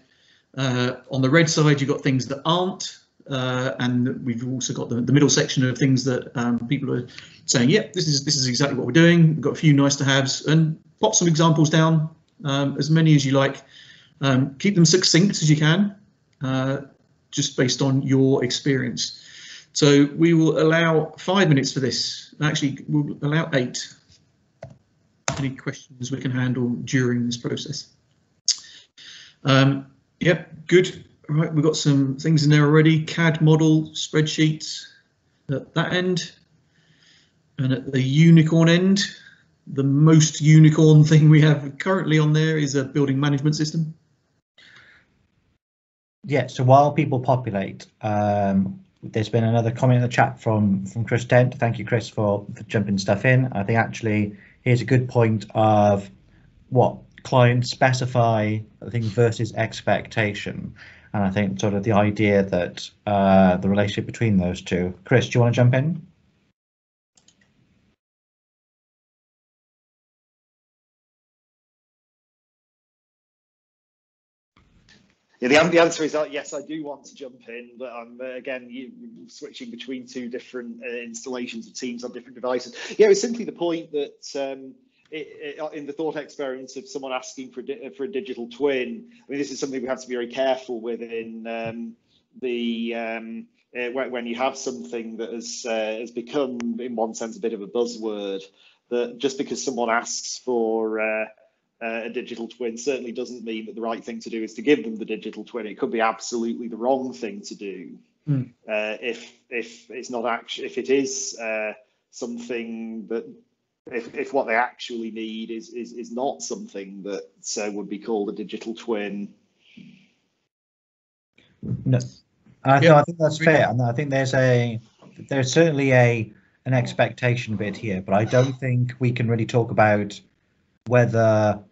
On the red side, you've got things that aren't. And we've also got the middle section of things that people are saying, yeah, this is exactly what we're doing. We've got a few nice to haves, and pop some examples down, as many as you like, Keep them succinct as you can, just based on your experience. So we will allow 5 minutes for this. Actually, we'll allow 8. Any questions we can handle during this process? Yep, good. All right, we've got some things in there already. CAD model, spreadsheets at that end. And at the unicorn end, the most unicorn thing we have currently on there is a building management system. Yeah, so while people populate, there's been another comment in the chat from Chris Dent. Thank you, Chris, for jumping stuff in. I think actually here's a good point of what clients specify, I think, versus expectation. And I think sort of the idea that the relationship between those two. Chris, do you want to jump in? Yeah, the answer is yes, I do want to jump in, but I'm again switching between 2 different installations of Teams on different devices. Yeah, it's simply the point that in the thought experiment of someone asking for a digital twin, I mean, this is something we have to be very careful with in when you have something that has become, in one sense, a bit of a buzzword. That just because someone asks for a digital twin certainly doesn't mean that the right thing to do is to give them the digital twin. It could be absolutely the wrong thing to do if it's not actually, if it is something that if what they actually need is not something that would be called a digital twin. No, I think that's fair, and I think there's certainly an expectation bit here, but I don't think we can really talk about whether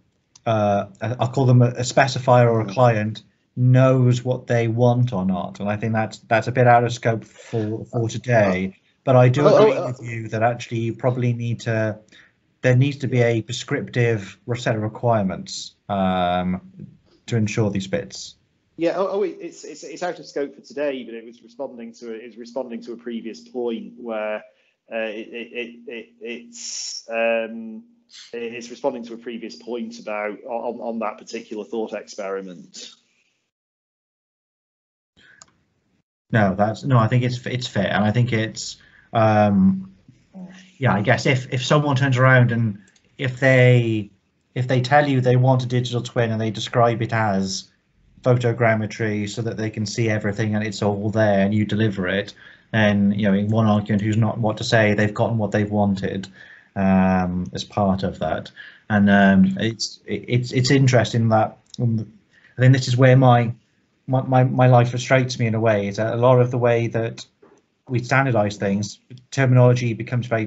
I'll call them a specifier or a client knows what they want or not, and I think that's a bit out of scope for today. But I do agree with you that actually you probably there needs to be a prescriptive set of requirements to ensure these bits. Yeah, it's out of scope for today, but it was responding to a previous point where it's responding to a previous point about on that particular thought experiment. No, I think it's fair, and I think it's yeah, I guess if someone turns around and if they tell you they want a digital twin and they describe it as photogrammetry so that they can see everything and it's all there and you deliver it, then in one argument who's not what to say, they've gotten what they've wanted as part of that. And it's interesting that I think this is where my life frustrates me in a way, is that a lot of the way that we standardize things, terminology becomes very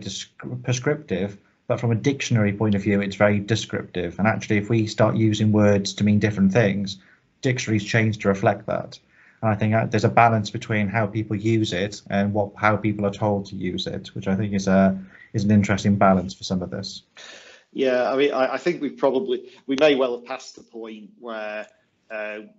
prescriptive, but from a dictionary point of view, it's very descriptive. And actually, if we start using words to mean different things, dictionaries change to reflect that. And I think there's a balance between how people use it and how people are told to use it, which I think is an interesting balance for some of this. Yeah, I mean, I think we may well have passed the point where there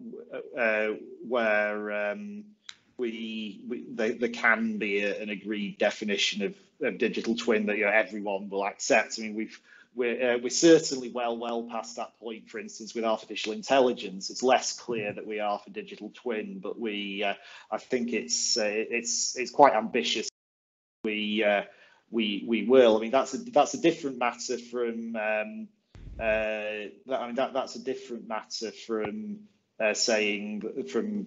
can be an agreed definition of digital twin that everyone will accept. I mean, we're certainly well past that point. For instance, with artificial intelligence, it's less clear that we are for digital twin, but I think it's quite ambitious. We will. I mean, that's a different matter from. That's a different matter from saying from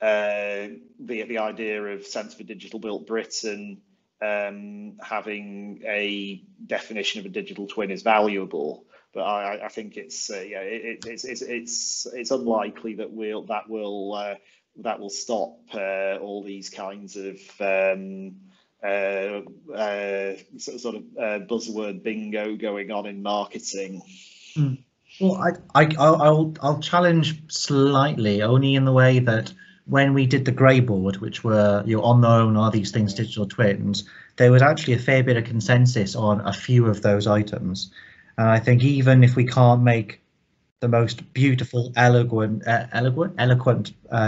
the idea of Centre for Digital Built Britain having a definition of a digital twin is valuable, but I think it's unlikely that will stop all these kinds of sort of buzzword bingo going on in marketing. Well, I'll challenge slightly, only in the way that when we did the grey board, which were on their own, are these things digital twins, there was actually a fair bit of consensus on a few of those items. And I think even if we can't make the most beautiful, eloquent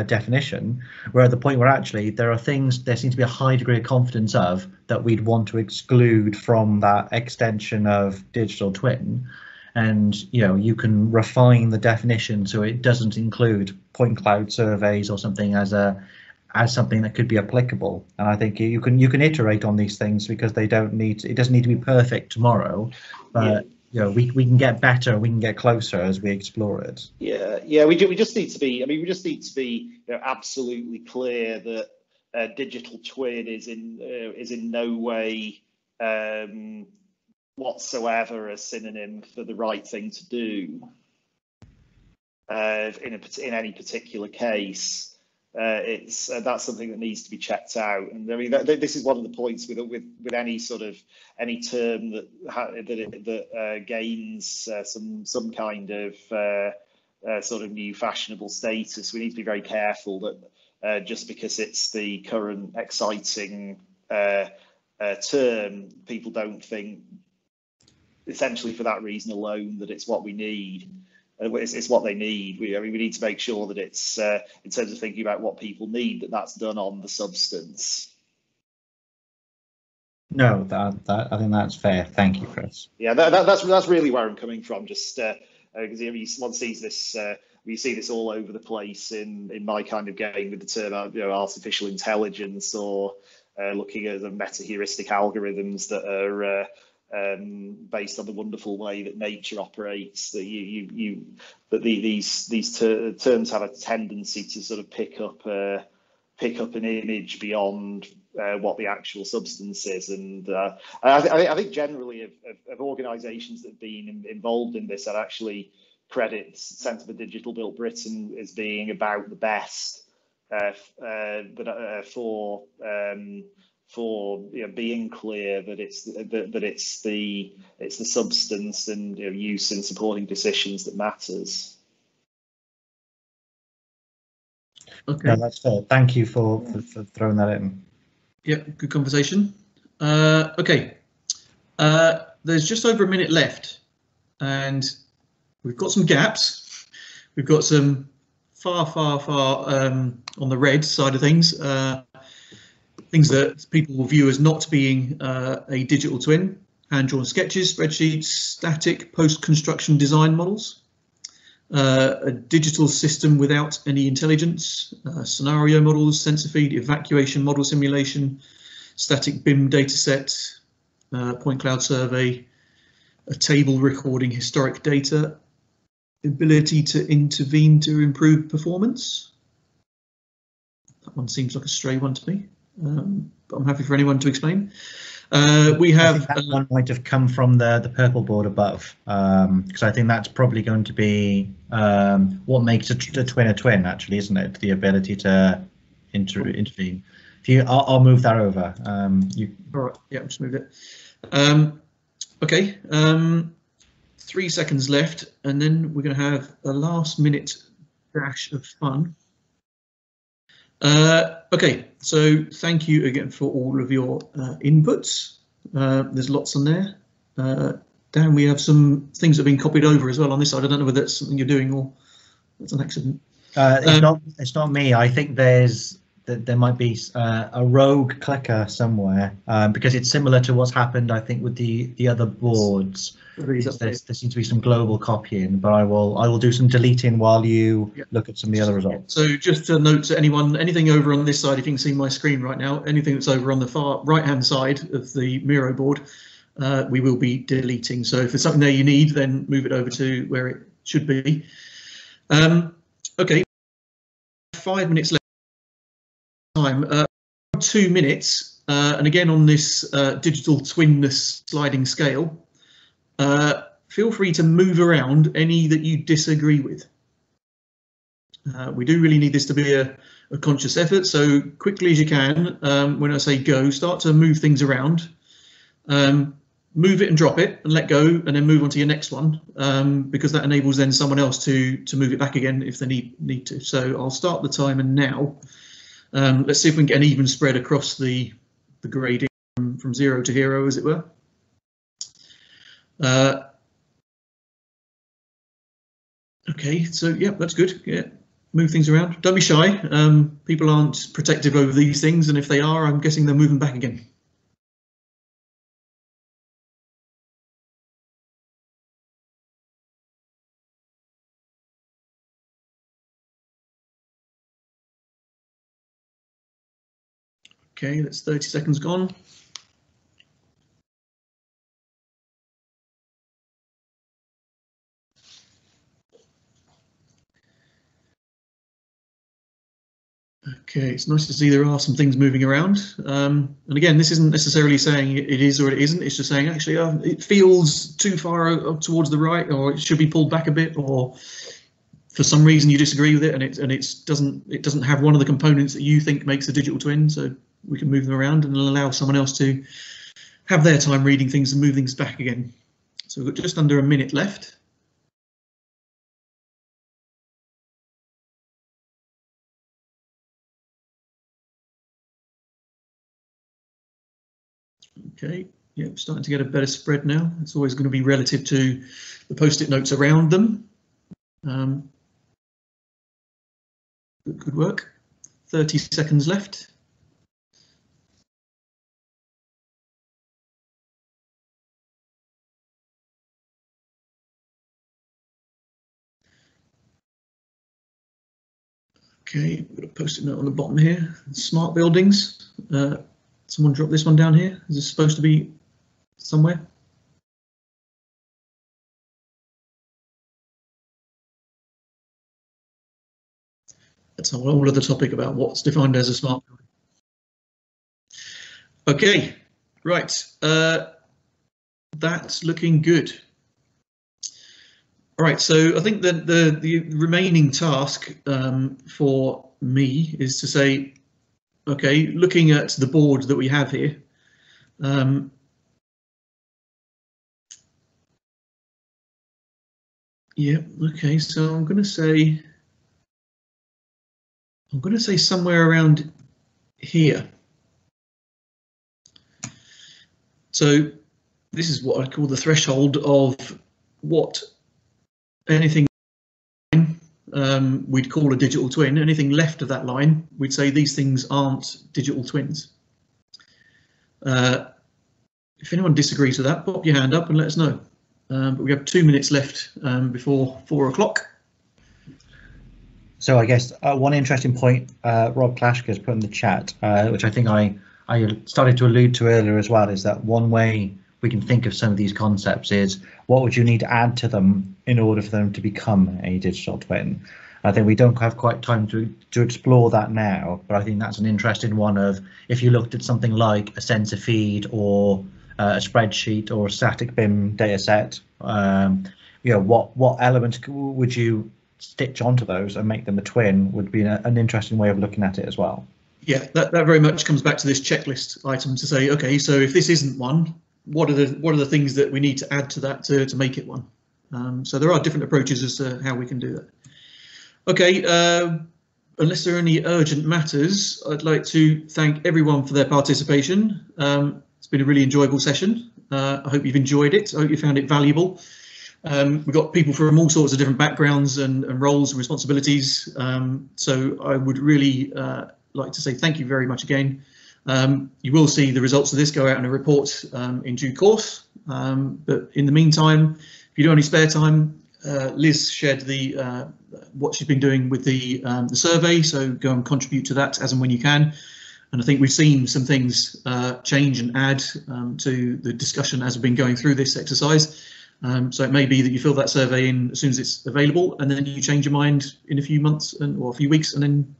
definition, we're at the point where actually there seems to be a high degree of confidence of that we'd want to exclude from that extension of digital twin. and you can refine the definition so it doesn't include point cloud surveys or something as something that could be applicable. And I think you can iterate on these things because it doesn't need to be perfect tomorrow, but we can get better, we can get closer as we explore it. We just need to be absolutely clear that digital twin is in no way whatsoever a synonym for the right thing to do in any particular case. That's something that needs to be checked out, and I mean this is one of the points with any term that gains some kind of sort of new fashionable status. We need to be very careful that just because it's the current exciting term, people don't think essentially for that reason alone that it's what we need. It's what they need. We need to make sure that it's in terms of thinking about what people need, that's done on the substance. No, I think that's fair. Thank you, Chris. Yeah, that's really where I'm coming from. Just because one sees this, we see this all over the place in my kind of game with the term artificial intelligence, or looking at the meta-heuristic algorithms that are based on the wonderful way that nature operates. That these terms have a tendency to sort of pick up an image beyond what the actual substance is, and I think generally of organisations that have been involved in this, I'd actually credit Centre for Digital Built Britain as being about the best for being clear that it's the substance and use in supporting decisions that matters. Okay, no, that's fair. Thank you for throwing that in. Yeah, good conversation. Okay, there's just over a minute left, and we've got some gaps. We've got some far on the red side of things. Things that people will view as not being a digital twin: hand-drawn sketches, spreadsheets, static post-construction design models, a digital system without any intelligence, scenario models, sensor feed, evacuation model simulation, static BIM dataset, point cloud survey, a table recording historic data, ability to intervene to improve performance. That one seems like a stray one to me. But I'm happy for anyone to explain. We have that one might have come from the purple board above, because I think that's probably going to be what makes a twin actually, isn't it? The ability to intervene. I'll move that over. All right, yeah, I'll just move it. Okay, 3 seconds left, and then we're going to have a last-minute dash of fun. Okay, so thank you again for all of your inputs. There's lots on there. Dan, we have some things that have been copied over as well on this side. I don't know whether that's something you're doing or that's an accident. It's not me. I think there might be a rogue clicker somewhere, because it's similar to what's happened, I think, with the other boards. There seems to be some global copying, but I will do some deleting while you look at some of the other results. So just to note to anyone, anything over on this side, if you can see my screen right now, anything that's over on the far right hand side of the Miro board, we will be deleting. So if there's something there you need, then move it over to where it should be. Okay, 5 minutes left time. 2 minutes, and again on this digital twinness sliding scale. Feel free to move around any that you disagree with. We do really need this to be a conscious effort, so quickly as you can, when I say go, start to move things around. Move it and drop it and let go, and then move on to your next one, because that enables then someone else to move it back again if they need to. So I'll start the timer now. Let's see if we can get an even spread across the grading from 0 to hero, as it were. Okay, so yeah, that's good. Yeah, move things around. Don't be shy. People aren't protective over these things, and if they are, I'm guessing they're moving back again. Okay, that's 30 seconds gone. Okay, it's nice to see there are some things moving around. And again, this isn't necessarily saying it is or it isn't. It's just saying actually it feels too far towards the right, or it should be pulled back a bit, or for some reason you disagree with it, and it doesn't have one of the components that you think makes a digital twin. So we can move them around and allow someone else to have their time reading things and move things back again. So we've got just under a minute left. Okay, yeah, starting to get a better spread now. It's always going to be relative to the post-it notes around them. Good work. 30 seconds left. Okay, we've got a post-it note on the bottom here. Smart buildings. Someone drop this one down here. Is this supposed to be somewhere? That's a whole other topic about what's defined as a smart building. Okay, right. That's looking good. All right, so I think that the remaining task for me is to say, okay, looking at the board that we have here, yeah, okay, so I'm going to say somewhere around here. So this is what I call the threshold of what anything we'd call a digital twin. Anything left of that line, we'd say these things aren't digital twins. If anyone disagrees with that, pop your hand up and let us know. But we have 2 minutes left before 4 o'clock. So I guess one interesting point Rob Klashka has put in the chat, which I think I started to allude to earlier as well, is that one way we can think of some of these concepts is what would you need to add to them in order for them to become a digital twin. I think we don't have quite time to explore that now, but I think that's an interesting one of if you looked at something like a sensor feed or a spreadsheet or a static BIM data set, you know, what elements would you stitch onto those and make them a twin would be an interesting way of looking at it as well. Yeah, that very much comes back to this checklist item to say, okay, so if this isn't one, what are the things that we need to add to that to make it one? So there are different approaches as to how we can do that. Okay, unless there are any urgent matters, I'd like to thank everyone for their participation. It's been a really enjoyable session. I hope you've enjoyed it. I hope you found it valuable. We've got people from all sorts of different backgrounds and roles and responsibilities. So I would really like to say thank you very much again. You will see the results of this go out in a report in due course. But in the meantime, if you do any spare time, Liz shared what she's been doing with the survey, so go and contribute to that as and when you can. And I think we've seen some things change and add to the discussion as we've been going through this exercise. So it may be that you fill that survey in as soon as it's available, and then you change your mind in a few months or a few weeks, and then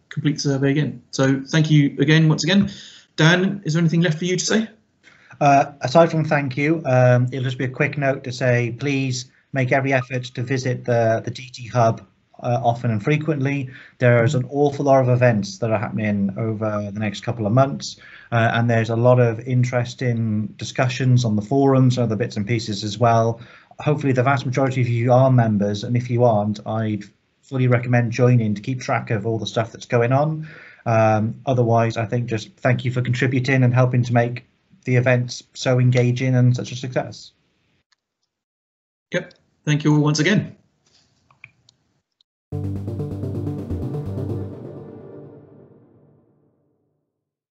complete the survey again. So thank you again, once again. Dan, is there anything left for you to say? Aside from thank you, it'll just be a quick note to say, please make every effort to visit the DT Hub often and frequently. There's an awful lot of events that are happening over the next couple of months, and there's a lot of interesting discussions on the forums and other bits and pieces as well. Hopefully the vast majority of you are members, and if you aren't, I'd fully recommend joining to keep track of all the stuff that's going on. Otherwise, I think just thank you for contributing and helping to make the events so engaging and such a success. Yep, thank you all once again.